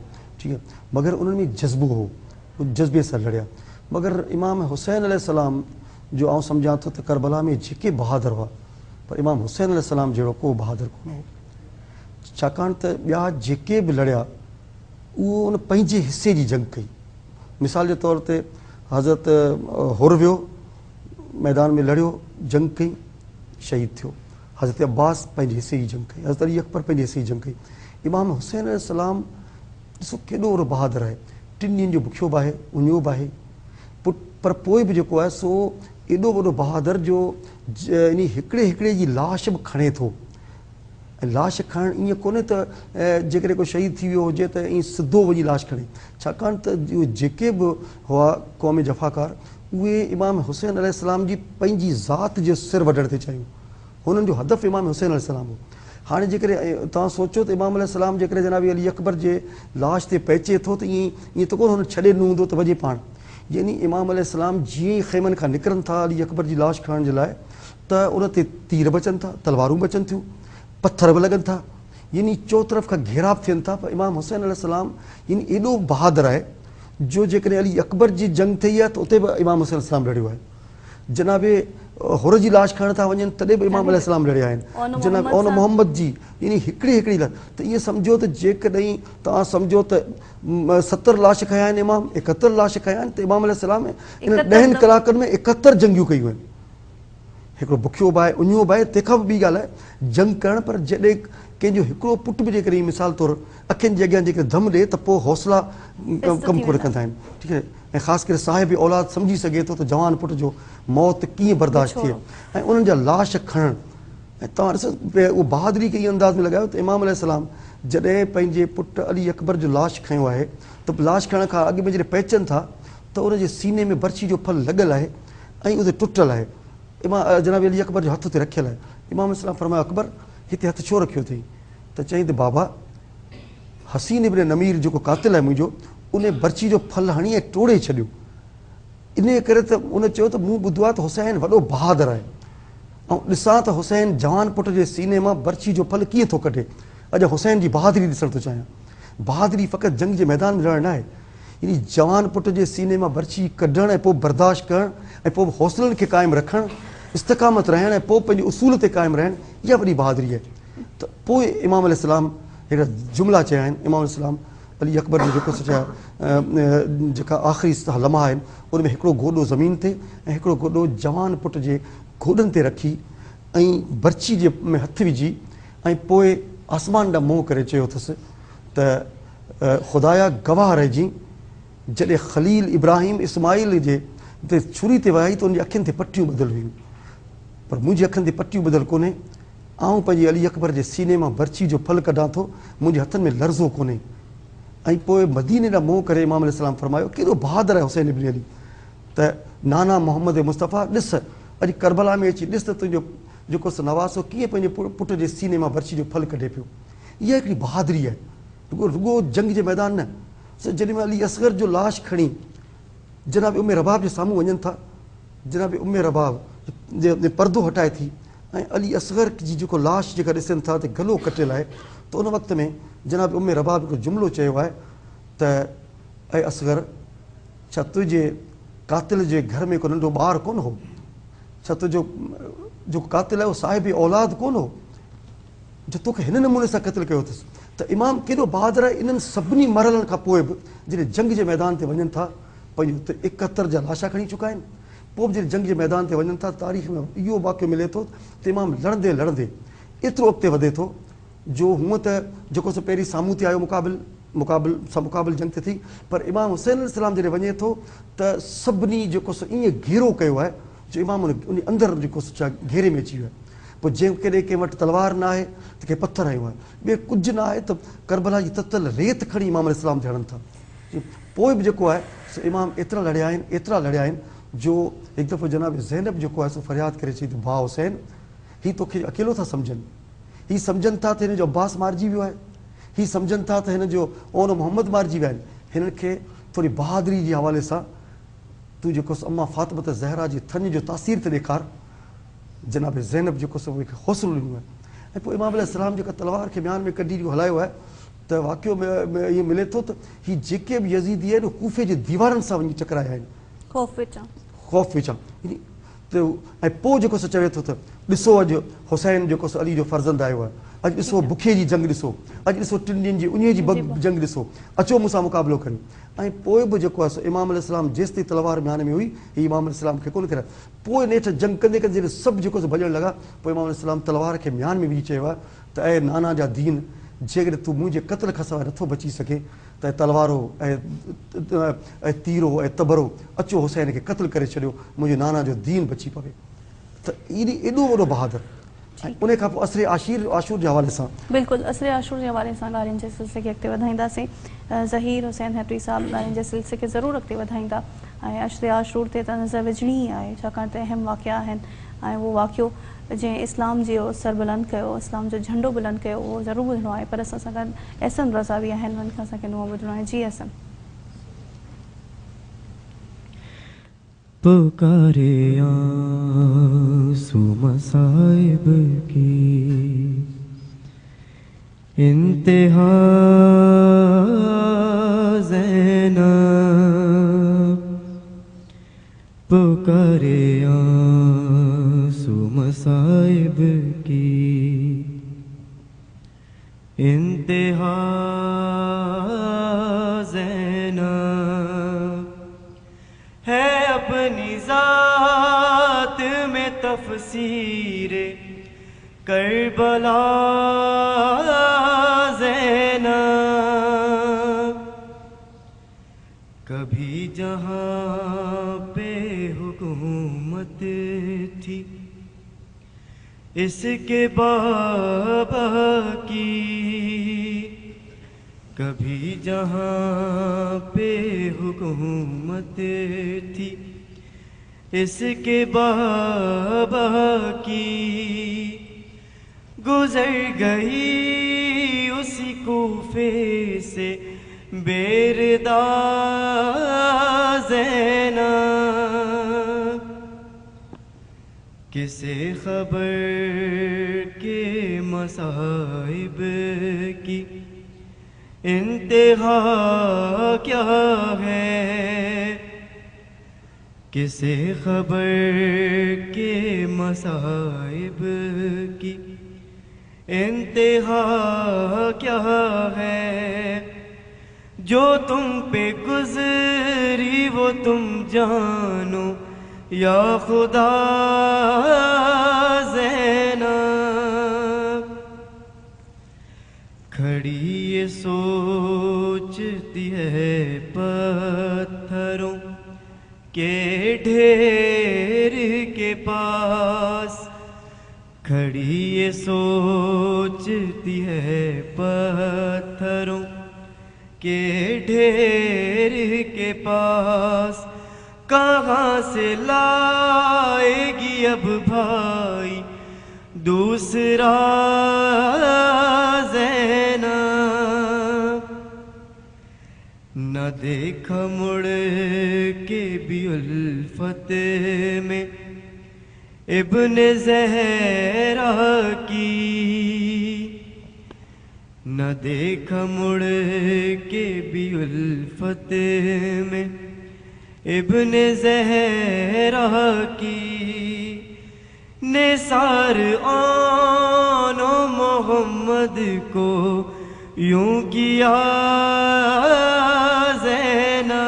D: ठीकु आहे, मगर उन्हनि में जज़्बो हो, जज़्बे सां लड़िया। मगर इमाम हुसैन अलैहिस्सलाम जो आउं सम्झां थो त करबला में जेके बहादुर हुआ, पर इमाम हुसैन अलैहिस्सलाम जहिड़ो को बहादुर कोन हो, छाकाणि त ॿिया जेके बि लड़िया उहो उन पंहिंजे हिसे जी जंग कई। मिसाल जे तौर ते हज़रत हुर वियो मैदान में लड़ियो, जंग कई, शहीद थियो। हज़रत अब्बास पंहिंजे हिसे जी जंग कई, हज़रत अली अकबर पंहिंजे हिसे जी जंग कई। इमाम हुसैन अलैहिस्सलाम ॾिसो केॾो वॾो बहादुर आहे, 3 ॾींहंनि जो बुखियो बि आहे, उञो बि आहे, पर पोइ बि जेको आहे सो एॾो वॾो बहादुर जो इन हिकिड़े जी लाश बि खणे थो ऐं लाश खणणु ईअं कोन्हे त जेकॾहिं को शहीद थी वियो हुजे त ईअं सिधो वञी लाश खणे, छाकाणि त उहे जेके बि हुआ क़ौमी जफ़ाकार उहे इमाम हुसैन अलैहिस्सलाम जी पंहिंजी ज़ात जो सिर वढण ते चाहियूं, हुननि जो हदफ़ इमाम हुसैन अलैहिस्सलाम हो। हाणे जेकॾहिं तव्हां सोचो त इमाम अलैहिस्सलाम जेकॾहिं जनाब अली अकबर जे लाश ते पहुचे थो त ईअं त कोन हुन छॾे ॾिनो हूंदो त वञे पाण, यानी इमाम अलैहिस्सलाम जीअं ई ख़ैमनि खां निकिरनि था अली अकबर जी लाश खणण जे लाइ त उन ते तीर बचनि था, तलवारूं बचनि थियूं, पत्थर बि लॻनि था, यानी चो तरफ़ खां घेराव थियनि था। पर इमाम हुसैन अलैहिस्सलाम यानी एॾो बहादुर आहे जो जेकॾहिं अली अकबर जी जंग थी आहे त उते बि इमाम हुसैन अलैहिस्सलाम लड़ियो आहे, जनाबे हुर जी लाश खणण था वञनि तॾहिं बि इमाम अलैहिस्सलाम लड़िया आहिनि, जनाब ओन मोहम्मद जी यानी हिकिड़ी लाश। त इहे सम्झो त जेकॾहिं तव्हां सम्झो त 70 लाश खया आहिनि इमाम, 71 लाश खया आहिनि, त इमाम अलैहिस्सलाम इन 10 कलाकनि में 71 जंगियूं कयूं आहिनि। हिकिड़ो बुखियो बि आहे, उञियो बि आहे, तंहिंखां बि ॿी ॻाल्हि आहे जंग करणु, पर जॾहिं कंहिंजो हिकिड़ो पुटु बि जेकॾहिं मिसाल तौरु अखियुनि जे अॻियां जेके धम ॾिए त पोइ हौसला कमु कोन कंदा आहिनि, ठीकु आहे। ऐं ख़ासि करे साहिब औलाद सम्झी सघे थो त जवान पुट जो मौत कीअं बर्दाश्त थिए, ऐं उन्हनि जा लाश खणणु। ऐं तव्हां ॾिसो उहो बहादुरी खे इहो अंदाज़ में लॻायो त इमाम अलैहिस्सलाम जॾहिं पंहिंजे पुटु अली अकबर जो लाश खयो आहे त लाश खणण खां अॻु में जॾहिं पहुचनि था त उनजे सीने में बर्छी जो फल लॻल आहे ऐं उते टुटल आहे, जनाब अली अकबर जो हथ ते रखियल आहे। इमाम अलैहिस्सलाम फरमायो अकबर हिते हथु छो रखियो अथई? त चई त बाबा हसीन इब्न नमीर जेको कातिल आहे मुंहिंजो, उन बर्छी जो फल हणी ऐं टोड़े छॾियो, इन करे त उन चयो त मूं ॿुधो आहे त हुसैन वॾो बहादुर आहे, ऐं ॾिसां त हुसैन जवान पुट जे सीने मां बर्छी जो फल कीअं थो कढे। अॼु हुसैन जी बहादुरी ॾिसणु थो चाहियां। बहादुरी फ़क़ति जंग जे मैदान में लड़णु न आहे, यानी जवान पुट जे सीने मां बर्छी कढणु ऐं पोइ बर्दाश्त करणु ऐं पोइ हौसलनि खे क़ाइमु रखणु, इस्तक़ामत रहणु ऐं पोइ पंहिंजे उसूल ते क़ाइमु रहणु, इहा वॾी बहादुरी आहे। त पोइ इमाम अलैहिस्सलाम हिकिड़ा जुमिला चया आहिनि, इमाम अलैहिस्सलाम अली अकबर जो जेको चया जेका आख़िरी लम्हा आहिनि उन में हिकिड़ो गोॾो ज़मीन ते ऐं हिकिड़ो गोॾो जवान पुट जे गोॾनि ते रखी ऐं बर्छी जे में हथु विझी ऐं पोइ आसमान ॾांहुं मुंहुं करे चयो अथसि त ख़ुदाया गवाह रहिजी, जॾहिं ख़लील इब्राहिम इस्माइल जे ते छुरी ते वहाई त उनजी अखियुनि ते पटियूं ॿधल हुयूं, पर मुंहिंजी अखियुनि ते पटियूं ॿधल कोन्हे। आउं पंहिंजे अली अकबर जे सीने मां बर्छी जो फल कढां थो, मुंहिंजे हथनि में लर्ज़ो कोन्हे। ऐं पोइ मदीने ॾांहुं मुंहुं करे इमाम अलैहिस्सलाम फरमायो केॾो बहादुर आहे हुसैन इब्न अली, त नाना मोहम्मद मुस्तफ़ा ॾिस अॼु करबला में अची ॾिस त तुंहिंजो जेको नवाज़ो कीअं पंहिंजे पुट जे सीने मां बर्छी जो फल कढे पियो। इहा हिकिड़ी बहादुरी आहे, रुगो जंग जे मैदान न। जॾहिं महिल अली असगर जो लाश खणी जनाब उम्मे रबाब जे साम्हूं वञनि था, जनाब उम्मे रबाब जे पर्दो हटाए थी ऐं अली असगर जी जेको लाश जेका ॾिसनि था त गलो कटियल आहे, त उन वक़्त में जनाब उम्मे रबाब हिकिड़ो जुमिलो चयो आहे त ऐं असगर छा तुंहिंजे कातिल जे घर में को नंढो ॿारु कोन हो? छा तुंहिंजो जेको कातिल आहे उहो साहिब औलाद कोन हो जो तोखे हिन नमूने सां क़तलु कयो अथसि? त इमाम केॾो बहादुर आहे। इन्हनि सभिनी मरहलनि खां पोइ बि जॾहिं जंग जे मैदान ते वञनि था, पंहिंजो 71 जा लाशा खणी चुका आहिनि, पोइ बि जॾहिं जंग जे मैदान ते वञनि था, तारीख़ में इहो वाक़ियो मिले थो त इमाम लड़ंदे लड़ंदे एतिरो अॻिते वधे थो जो हूअं त जेको सो पहिरीं साम्हूं ते आयो मुक़ाबिल जंग ते थी, पर इमाम हुसैन अलैहिस्सलाम जॾहिं वञे थो त सभिनी जेको सो ईअं घेरो कयो आहे जो इमाम उन अंदरि जेको सो छा घेरे में अची वियो आहे। पोइ जंहिं केॾे कंहिं वटि तलवार न आहे त कंहिं पथर आयो आहे, ॿिए कुझु न आहे त करबला जी ततल रेत खणी इमाम अलैहिस्सलाम ते हणनि था। पोइ बि जेको आहे सो इमाम एतिरा लड़िया आहिनि जो हिकु दफ़ो जनाब ज़ैनब जेको आहे सो फ़रियाद करे चई त भाउ हुसैन हीउ तोखे अकेलो था सम्झनि, हीउ सम्झनि था त हिन जो अब्बास मारिजी वियो आहे, हीउ सम्झनि था त हिन जो ओन मोहम्मद मारिजी विया आहिनि। हिननि खे थोरी बहादुरी जे हवाले सां तूं जेको अम्मा फातिमत ज़हरा जे थञ जो तासीर ते ॾेखार। जनाब ज़ैनब जेको सो उनखे हौसलो ॾिनो आहे। ऐं पोइ इमाम अलैहिस्सलाम जेका तलवार खे म्यान में कढी हलायो आहे त वाक़ियो में इहो मिले थो त हीअ जेके बि यज़ीदी आहिनि कूफे जे दीवारनि सां वञी टकराया आहिनि, ख़ौफ़ विचां। त ऐं पोइ जेको सो चवे थो त ॾिसो अॼु हुसैन जेको सो अली जो फर्ज़ंद आयो आहे, अॼु ॾिसो बुखे जी जंग ॾिसो, अॼु ॾिसो 3 ॾींहंनि जी उन जी जंग ॾिसो, अचो मूंसां मुक़ाबिलो करियो। ऐं पोइ बि जेको आहे सो इमाम अलैहिस्सलाम जेसि ताईं तलवार म्यान में हुई हीअ इमाम अलैहिस्सलाम खे कोन करे। पोइ नेठि जंग कंदे कंदे जॾहिं सभु जेको सो भॼणु लॻा, पोइ इमाम अलैहिस्सलाम तलवार खे म्यान में विझी चयो आहे त ऐं नाना जा दीन, जेकॾहिं तूं मुंहिंजे क़त्ल खां सवाइ नथो बची सघे त तलवारो ऐं तीरो ऐं तबरो अचो हुसैन खे क़त्ल करे छॾियो, मुंहिंजे नाना जो दीन बची पवे। त एॾो वॾो बहादुर उन खां पोइ असर आशूर जे हवाले सां
C: बिल्कुलु असर आशूर जे हवाले सां ॻाल्हियुनि जे सिलसिले खे अॻिते वधाईंदासीं। ज़हीर हुसैन हेटरी साहब ॻाल्हियुनि जे सिलसिले खे ज़रूरु अॻिते वधाईंदा ऐं असर आशूर ते त नज़र विझणी ई आहे छाकाणि त अहम वाक़िया आहिनि ऐं उहो वाक़ियो जंहिं इस्लाम जो सर बुलंद कयो, इस्लाम जो झंडो बुलंद कयो, उहो ज़रूरु ॿुधणो आहे। पर असां सां गॾु एहसन रज़ा बि आहिनि, हुननि खां असांखे नुंहुं ॿुधणो आहे। जी एहसन।
B: पुकारे आंसू मसाइब की इंतहा ज़ैनब, पुकारे आंसू मसाइब की इंतहा ज़ैनब, है अपनी ज़ात में तफसीर करबला ज़ैनब, कभी जहाँ पे हुकूमत थी इसके बाबा की, कभी जहाँ पे हुकूमत थी इसके बाबा की, गुजर गई उसी कूफे से बेरदा ज़ैनब, किसे खबर के मसाइब की इंतहा क्या है, किसे खबर के मसाइब की इंतहा क्या है, जो तुम पे गुजरी वो तुम जानो या खुदा ज़ैनब, खड़ी ये सोचती है पत्थरों के ढेर के पास, खड़ी ये सोचती है पत्थरों के ढेर के पास, कहाँ से लाएगी अब भाई दूसरा ज़ैनब, न देखा मुड़ के भी उल्फत में इब्ने ज़हरा की, न देखा मुड़ के भी उल्फत में इब्ने ज़हरा की, निसार आनो मोहम्मद को यूं किया ज़ैनब,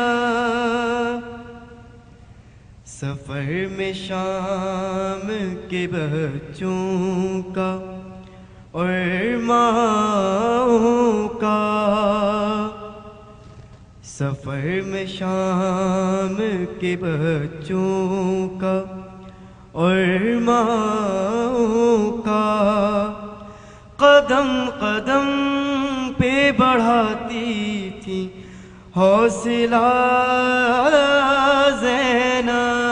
B: सफ़र में शाम के बच्चों का और माओं का, सफ़र में शाम के बच्चों का और माओं का, कदम कदम पे बढ़ाती थी हौसला ज़ैनब,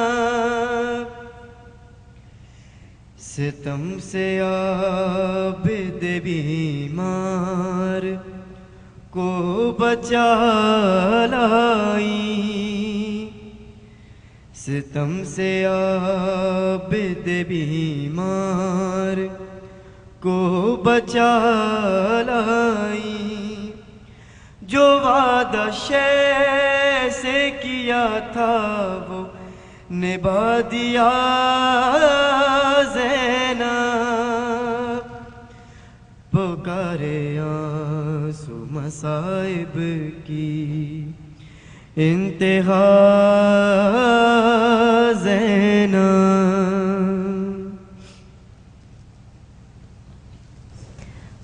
B: सितम से आबिद बीमार को बचा लाई, सितम से आबिद बीमार को बचा लाई, जो वादा शय से किया था वो निभा दिया ज़ैनब, पुकारे आंसू मसाइब की इंतहा ज़ैनब।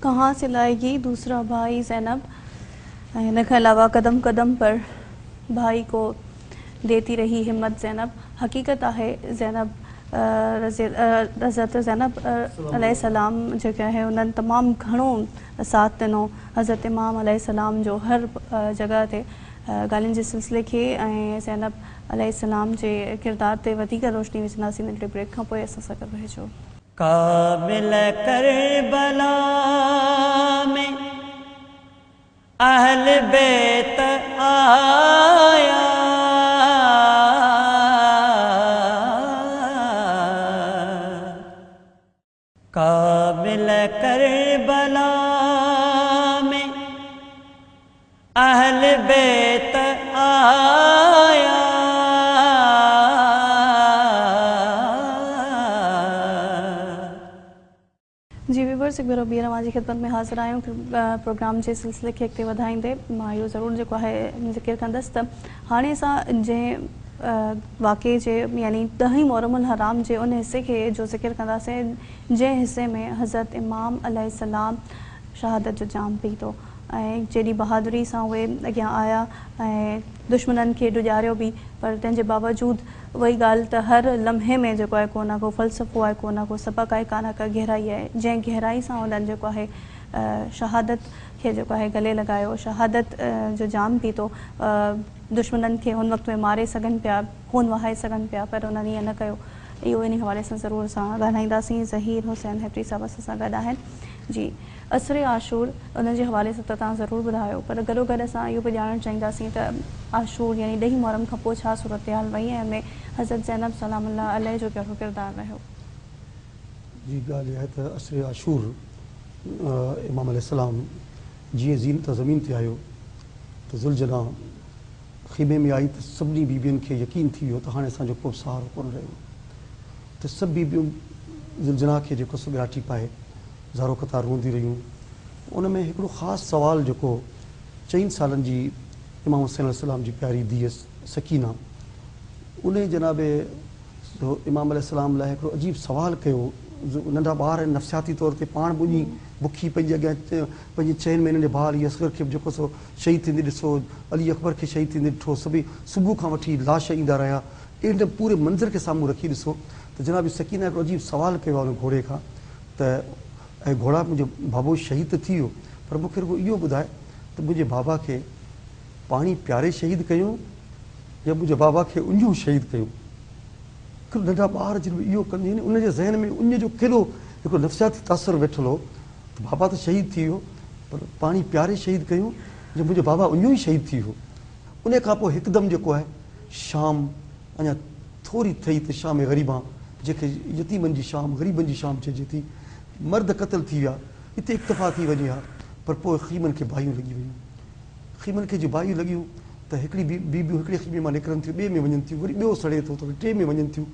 C: कहाँ से लाएगी दूसरा भाई ज़ैनब। इन के अलावा कदम कदम पर भाई को देती रही हिम्मत ज़ैनब। हकीकत है ज़ैनब हज़रत ज़ैनब अलैहिस्सलाम जेके आहे उन्हनि तमामु घणो साथ ॾिनो हज़रत इमाम अलैहिस्सलाम जो हर जॻह ते ॻाल्हियुनि जे सिलसिले खे ऐं ज़ैनब अलैहिस्सलाम जे किरदार ते वधीक रोशनी विझंदासीं नंढड़े ब्रेक खां पोइ असां सां गॾु रहिजो।
A: काबिल करबला में अहल बैत आया, काबिल करबला में अहल बैत आया,
C: जी व्यूअर्स, एक बार ॿीहर अवां खिदमत में हाज़िर आहियूं प्रोग्राम जे सिलसिले खे अॻिते वधाईंदे। मां इहो ज़रूरु जेको आहे ज़िक्र कंदसि त हाणे असां जंहिं वाक़े जे यानी 10 मुहर्रमुल हराम जे उन हिसे खे जो ज़िक्र कंदासीं जंहिं हिसे में हज़रत इमाम अलैहिस्सलाम शहादत जो जाम पीतो ऐं जेॾी बहादुरी सां उहे अॻियां आया ऐं दुश्मननि खे ॾुॼारियो बि, पर तंहिंजे बावजूदि वही ॻाल्हि त हर लम्हे में जेको आहे को न को फ़लसफ़ो आहे, को न को सबक़ आहे, का न का गहराई आहे, जंहिं गहराई सां उन्हनि जेको आहे शहादत खे जेको आहे गले लॻायो, शहादत जो जाम पीतो, दुश्मननि खे हुन वक़्त में मारे सघनि पिया, खून वहाए सघनि पिया, पर उन्हनि ईअं न कयो। इहो इन हवाले सां ज़रूरु असां ॻाल्हाईंदासीं। ज़हीर हुसैन हैप्पी साहब असां गॾु आहिनि। जी, असर आशूर उन जे हवाले सां त तव्हां ज़रूरु ॿुधायो, पर गॾो गॾु असां इहो बि ॼाणणु चाहींदासीं त आशूर यानी 10 मुहर्रम खां पोइ छा सूरत हाल वई ऐं में हज़रत ज़ैनब सलामुल्लाह अलैह जो कहिड़ो किरदारु रहियो?
D: जी ॻाल्हि इहा आहे त असर आशूर इमाम अलैहिस्सलाम जीअं ज़ीनत ज़मीन ते आयो त ज़ुलजना ख़ीमे में आई त सभिनी बीबियुनि खे यकीन थी वियो त हाणे असांजो को सहारो कोन रहियो, त सभु बीबियूं ज़ुलजना खे जेको सुॻाटी पाए ज़ारो क़तार रोंदी रहियूं। उन में हिकिड़ो ख़ासि सुवालु जेको 4 सालनि जी इमाम हुसैन अलैहिस्सलाम जी प्यारी धीअ सकीना, उन जनाब इमाम अलैहिस्सलाम लाइ हिकिड़ो अजीब सुवालु कयो। नंढा ॿार नफ़सियाती तौर ते पाण बुञी बुखी पंहिंजे अॻियां पंहिंजे 4 महीननि जे ॿार असगर खे जेको सो शहीद थींदे ॾिसो, अली अकबर खे शहीद थींदे ॾिठो, सभई सुबुह खां वठी लाश ईंदा रहिया, इन पूरे मंज़र खे साम्हूं रखी ॾिसो त जनाब सकीना हिकिड़ो अजीब सुवालु कयो आहे उन घोड़े खां त ऐं घोड़ा मुंहिंजो बाबो शहीद त थी वियो, पर मूंखे रुॻो इहो ॿुधाए त मुंहिंजे बाबा खे पाणी प्यारे शहीद कयूं या मुंहिंजे बाबा खे उञूं शहीद कयूं? हिकिड़ो नंढा ॿार जिन इहो कंदियूं आहिनि, उनजे ज़हन में उन जो केॾो हिकिड़ो नफ़सियाती तासुरु वेठल हो त बाबा त शहीद थी वियो, पर पाणी प्यारे शहीद कयूं या मुंहिंजो बाबा उञूं ई शहीद थी वियो? उन खां पोइ हिकदमि जेको आहे शाम अञा थोरी ठही त शाम ग़रीबा जेके यतीमनि जी शाम, ग़रीबनि जी शाम चइजे थी, मर्द क़तल थी विया, हिते इक्तफ़ा थी वञे हा, पर पोइ ख़ीमनि खे बाहियूं लॻी वयूं। ख़ीमनि खे जो बाहियूं लॻियूं त हिकिड़ी बीबियूं हिकिड़े ख़ीमे मां निकिरनि थियूं, ॿिए में वञनि थियूं, वरी ॿियो सड़े थो त वरी 3 में वञनि थियूं।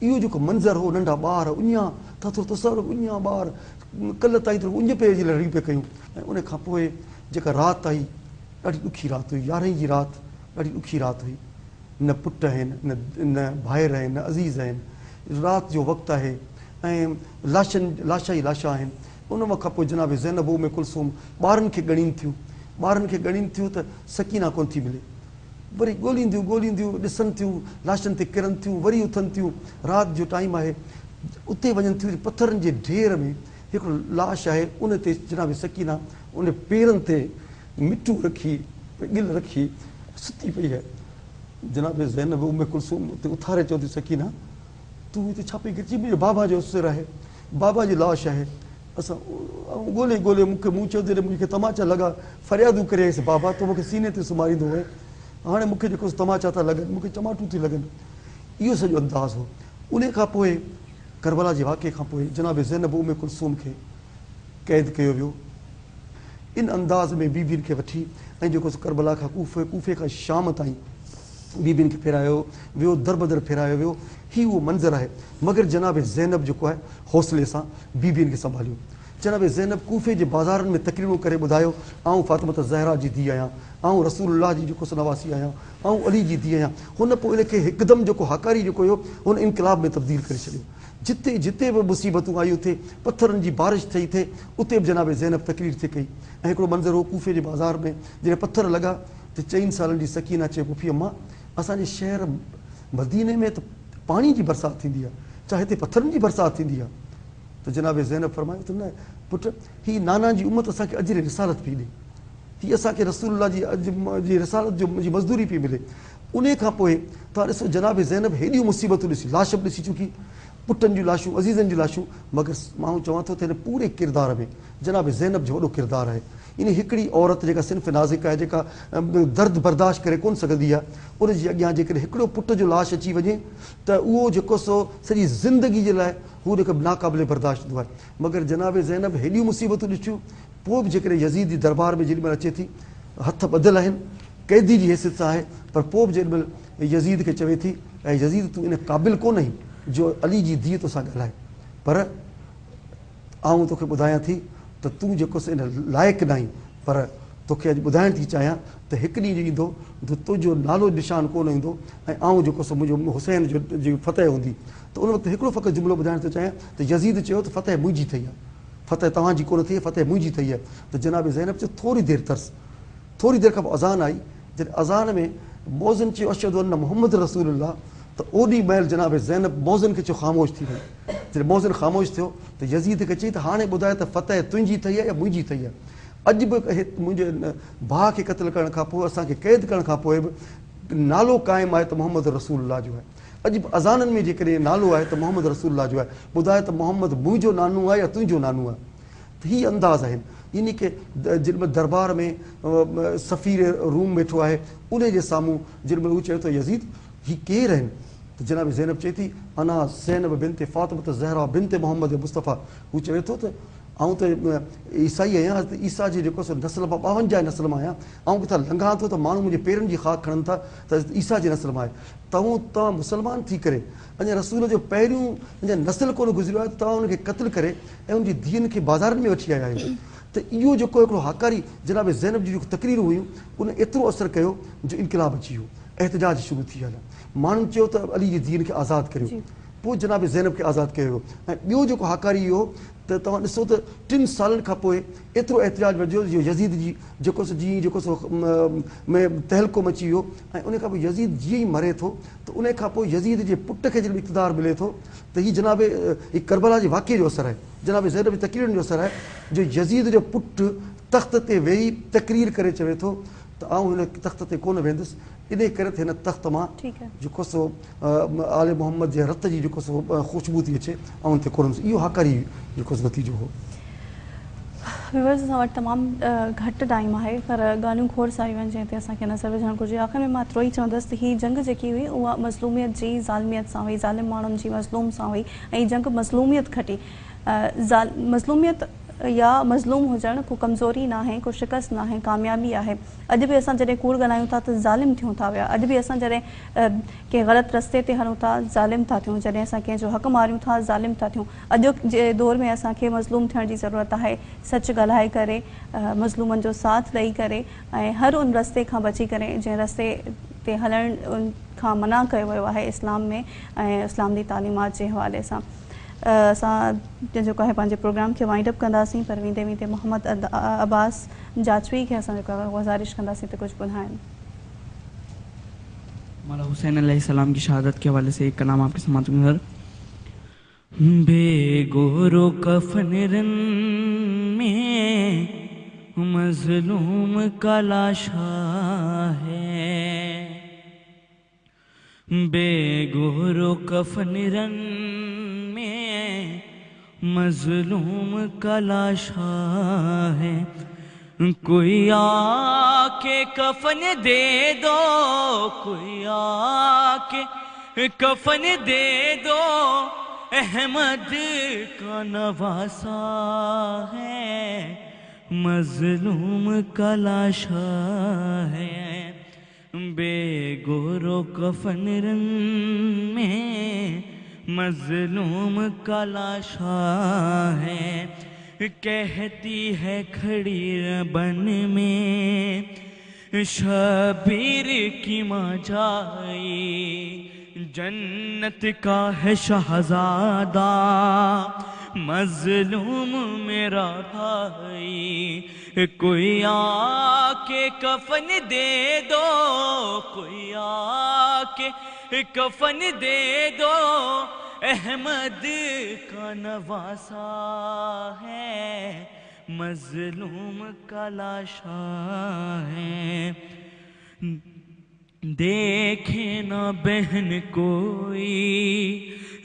D: इहो जेको मंज़र हो, नंढा ॿार उञा था थोरो तसवुरु, उञा ॿार कल्ह ताईं त उञ पे जी लड़ी पिया कयूं। ऐं उन खां पोइ जेका राति आई ॾाढी ॾुखी राति हुई, 11 जी राति ॾाढी ॾुखी राति हुई। न पुट आहिनि, न भाइर आहिनि, न अज़ीज़ आहिनि, राति जो वक़्तु आहे ऐं लाशा ई लाशा आहिनि। उन खां पोइ जनाब ज़ैनब में कुलसूम ॿारनि खे ॻणीनि थियूं त सकीना कोन थी मिले, वरी ॻोल्हींदियूं ॾिसनि थियूं, लाशनि ते किरनि थियूं, वरी उथनि थियूं, राति जो टाइम आहे, उते वञनि थियूं, पथरनि जे ढेर में हिकिड़ो लाश आहे, उन ते जनाब सकीना उन पेरनि ते मिटू रखी गिल रखी सुती पई आहे। जनाब ज़ैनब कुलसूम उते उथारे चओ थी सकीना तूं हिते छा पई गिरजी? मुंहिंजे बाबा जो सिर आहे, बाबा जी लाश आहे। असां ॻोल्हे मूंखे मूं चयो त मूंखे तमाचा लॻा, फ़रियादूं करे बाबा तो मूंखे सीने ते सुम्हारींदो हुए, हाणे मूंखे जेको तमाचा था लॻनि, मूंखे चमाटूं थी लॻनि। इहो सॼो अंदाज़ हो। उन खां पोइ करबला जे वाक़े खां पोइ जनाब ज़ैनब कुलसूम खे क़ैद कयो वियो। इन अंदाज़ में बीबियुनि खे वठी ऐं जेको करबला खां कूफे खां शाम ताईं बीबियुनि खे फेरायो वियो, दर बदर फेरायो वियो। ही उहो मंज़र आहे। मगर जनाब ज़ैनब जेको आहे हौसले सां बीबियुनि खे संभालियो। जनाब ज़ैनब कूफे जे बाज़ारनि में तकरीरूं करे ॿुधायो, आउं फातिमत ज़हरा जी धीउ आहियां, आउं रसूलुल्लाह जी जेको नवासी आहियां, आउं अली जी धीउ आहियां। हुन पोइ इनखे हिकदमि जेको हकारी जेको हुयो हुन इनक़लाब में तब्दील करे छॾियो। जिते जिते बि मुसीबतूं आयूं थिए, पथरनि जी बारिश थी थिए, उते बि जनाब ज़ैनब तकरीर थी कई। ऐं हिकिड़ो मंज़र हो कूफे जे बाज़ार में जॾहिं पथर लॻा त 4 सालनि जी सकीना चए पुफी अम्मा असांजे शहर मदीने में त पाणी जी बरसाति थींदी आहे, छा हिते पथरनि जी बरसाति थींदी आहे? त जनाब ज़ैनब फरमायो त न पुट, हीअ नाना जी उम्मत असांखे अजर रिसालत पई ॾे, हीअ असांखे रसूलुल्लाह जी जी रिसालत जी मज़दूरी पई मिले। उन खां पोइ तव्हां ॾिसो जनाब ज़ैनब हेॾियूं मुसीबतूं ॾिसी, लाश बि ॾिसी चुकी, पुटनि जूं लाशूं, अज़ीज़नि जूं लाशूं, मगर माण्हू चवां थो त हिन पूरे किरदार में जनाब ज़ैनब जो वॾो किरदारु आहे। इन हिकिड़ी औरत जेका सिन्फ़ नाज़िक आहे, जेका दर्द बर्दाश्त करे कोन सघंदी आहे, उनजे अॻियां जेकॾहिं हिकिड़ो पुट जो लाश अची वञे त उहो जेको सो सॼी ज़िंदगी जे लाइ हू जेको नाक़ाबिले बर्दाश्त हूंदो आहे। मगर जनाब ज़ैनब हेॾियूं मुसीबतूं ॾिठियूं, पोइ बि जेकॾहिं यज़ीद जी दरबार में जेॾीमहिल अचे थी, हथ ॿधल आहिनि, क़ैदी जी हैसियत सां आहे, पर पोइ बि जेॾीमहिल यज़ीद खे चवे थी ऐं यज़ीद तूं इन क़ाबिल कोन आहीं जो अली जी धीअ तोसां ॻाल्हाए, पर आऊं तोखे ॿुधायां थी त तूं जेको इन लाइक़ु न आहीं, पर तोखे अॼु ॿुधाइण थी चाहियां त हिकु ॾींहुं ईंदो त तुंहिंजो नालो निशान कोन ईंदो ऐं आऊं जेको सो मुंहिंजो हुसैन जी फतह हूंदी। त उन वक़्तु हिकिड़ो फ़क़ति जुमिलो ॿुधाइण थो चाहियां त यज़ीद चयो त फतह मुंहिंजी ठही आहे, फतह तव्हांजी कोन थी, फतह मुंहिंजी ठही आहे। त जनाब ज़ैनब चयो थोरी देरि तर्स, थोरी देरि खां पोइ अज़ान आई, जॾहिं अज़ान में मौज़िन चयो अशहदु अन्न मुहम्मद रसूलुल्लाह, त ओॾी महिल जनाब ज़ैनब मौज़िन खे चयो ख़ामोश थी वई। जॾहिं मौज़िन ख़ामोश थियो त यज़ीद खे चई त हाणे ॿुधाए त फतह तुंहिंजी ठही आहे या मुंहिंजी ठही आहे? अॼु बि मुंहिंजे भाउ खे क़त्ल करण खां पोइ, असांखे क़ैद करण खां पोइ बि नालो क़ाइमु आहे त मोहम्मद रसूलुल्लाह जो आहे। अॼु बि अज़ाननि में जेकॾहिं नालो आहे त मोहम्मद रसूलुल्लाह जो आहे, ॿुधाए त मोहम्मद मुंहिंजो नानो आहे या तुंहिंजो नानो आहे? त हीअ अंदाज़ आहिनि। इन खे जेॾीमहिल दरबार में सफ़ीर रूम वेठो आहे, उन जे साम्हूं जेॾीमहिल हू चए थो यज़ीद हीअ केरु आहिनि, त जनाब ज़ैनब चए थी अना ज़ैनब बिन्त फ़ातिमा ज़हरा बिन्त मोहम्मद मुस्तफ़ा। हू चवे थो त आऊं त ईसाई आहियां, त ईसा जी जेको सो नस्ल मां 52 नस्ल मां आहियां, आऊं किथां लंघां थो त माण्हू मुंहिंजे पेरनि जी ख़ाक खणनि था त ईसा जी नस्ल मां आहे। तव्हां मुस्लमान थी करे अञा रसूल जो पहिरियों अञा नस्ल कोन गुज़रियो आहे, तव्हां उनखे क़त्ल करे ऐं उनजी धीअनि खे बाज़ारनि में वठी आया आहियो। त इहो जेको हिकिड़ो हाकारी जनाब ज़ैनब जी जेको तक़रीरूं हुयूं, उन एतिरो असरु कयो जो इनक़लाब अची वियो, एहतजाज शुरू थी विया। माण्हुनि चयो त अली जी धीअनि खे आज़ादु करियो, पोइ जनाब ज़ैनब खे आज़ादु कयो वियो। ऐं ॿियो जेको हाकारी इहो त तव्हां ॾिसो त 3 सालनि खां पोइ एतिरो एहतजाज वधियो जो यज़ीद जी जेको सो जीअं जेको सो में तहलको मची वियो। ऐं उन खां पोइ यज़ीद जीअं ई मरे थो त उन खां पोइ यज़ीद जे पुट खे जॾहिं इक़्तिदार मिले थो त हीअ जनाब हीअ करबला जे वाक़े जो असरु आहे, जनाब ज़ैनब जी तक़रीरनि जो असरु आहे जो यज़ीद जो पुटु तख़्त ते वेही तक़रीर करे चवे थो त आऊं हिन तख़्त ते कोन वेंदुसि, इन करे त हिन तख़्त मां जेको सो आले मोहम्मद जे रत जी जेको सो ख़ुशबू थी अचे ऐं उन ते कोन, इहो हाकारी जेको नतीजो हो।
C: व्यूअर्स असां वटि तमामु घटि टाइम आहे, पर ॻाल्हियूं खोड़ सारियूं आहिनि जंहिं ते असांखे नज़र विझणु घुरिजे। आख़िर में मां एतिरो ई चवंदसि त हीअ जंग जेकी हुई उहा मज़लूमियत जी ज़ालिमियत सां हुई, ज़ालिम माण्हुनि जी मज़लूम सां हुई, ऐं हीअ जंग मज़लूमियत खटी। मज़लूमियत या मज़लूम हुजणु को कमज़ोरी न आहे, को शिकस्त न आहे, कामयाबी आहे। अॼु बि असां जॾहिं कूड़ ॻाल्हायूं था त ज़ालिम थियूं था विया, अॼु बि असां जॾहिं कंहिं ग़लति रस्ते ते हलूं था ज़ालिम था थियूं, जॾहिं असां कंहिंजो हक़ मारियूं था ज़ालिम था थियूं। अॼु जे दौर में असांखे मज़लूम थियण जी ज़रूरत आहे, सच ॻाल्हाए करे, मज़लूमनि जो साथ ॾेई करे, ऐं हर उन रस्ते खां बची करे जंहिं रस्ते ते हलण खां मना कयो वियो आहे इस्लाम में ऐं इस्लाम जी तालीमात जे हवाले सां। असां जेको आहे पंहिंजे प्रोग्राम खे वाइंड अप कंदासीं, पर वेंदे वेंदे मोहम्मद अब्बास जाचवी खे असां जेको आहे गुज़ारिश कंदासीं त कुझु ॿुधाइनि।
E: मौला हुसैन अलैहिस्सलाम की शहादत के हवाले से एक कलाम आपके समात में। बेगोरो कफन रन में मजलूम का लाशा है, बेगोरो कफन रन में मजलूम का लाशा है, कोई आके कफन दे दो, कोई आके कफन दे दो, अहमद का नवासा है, मजलूम का लाशा है, बेगोरो कफन रंग में मजलूम का लाशा है, कहती है खड़ी बन में शबीर की माँ जाई, जन्नत का है शहजादा मजलूम मेरा भाई, कोई आके कफन दे दो, कोई आके कफन दे दो,
A: احمد کا نواسا ہے، مظلوم کا لاشا ہے۔ دیکھے نہ بہن کوئی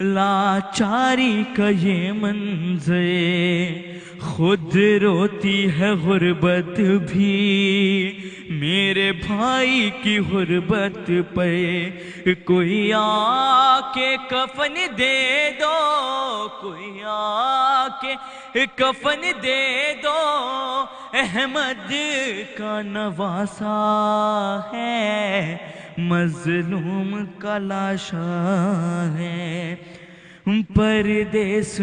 A: لاچاری کا یہ منظر، خود روتی ہے غربت بھی میرے بھائی کی غربت پہ۔ کوئی آ کے کفن دے دو، کوئی آ کے کفن دے دو، احمد کا نواسا ہے، مظلوم کا لاشا ہے۔ پردیس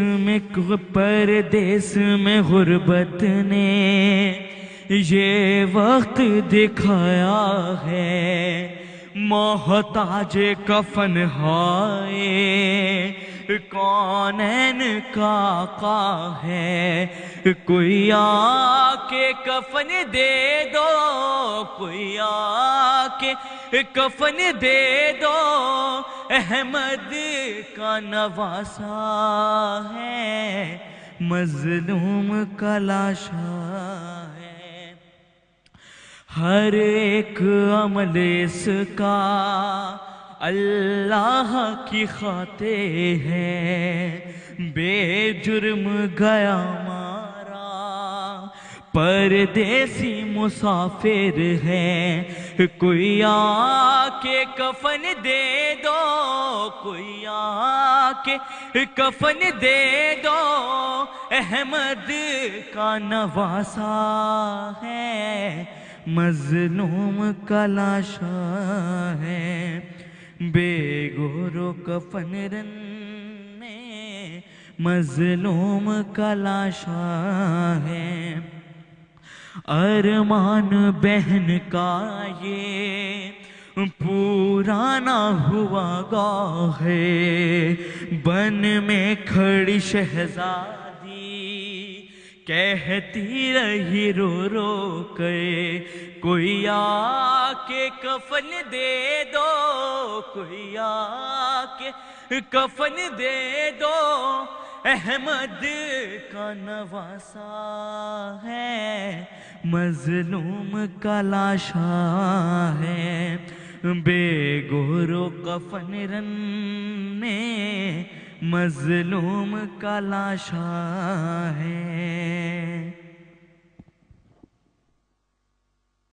A: میں غربت نے یہ وقت دکھایا ہے، محتاج کفن ہائے کونین کا آقا ہے۔ کوئی آ کے کفن دے دو، کوئی آ کے کفن دے دو، احمد کا نواسا ہے، مظلوم کا لاشا ہے۔ ہر ایک عمل اس کا اللہ کی خاطر ہے، بے جرم گیا مارا پردیسی مسافر ہے۔ کوئی آ کے کفن دے دو، کوئی آ کے کفن دے دو، احمد کا نواسا ہے، مظلوم کا لاشا ہے۔ بے گورو کفن رننے مظلوم کا لاشا ہے۔ ارمان بہن کا یہ پورا نہ ہوا گا ہے، بن میں کھڑی شہزادی کہتی رہی رو رو کے، کوئی آ کے کفن دے دو، کوئی آ کے کفن دے دو، احمد کا نواسا ہے، مظلوم کا لاشا ہے۔ بے گورو کفن رننے مظلوم کا لاشا ہے۔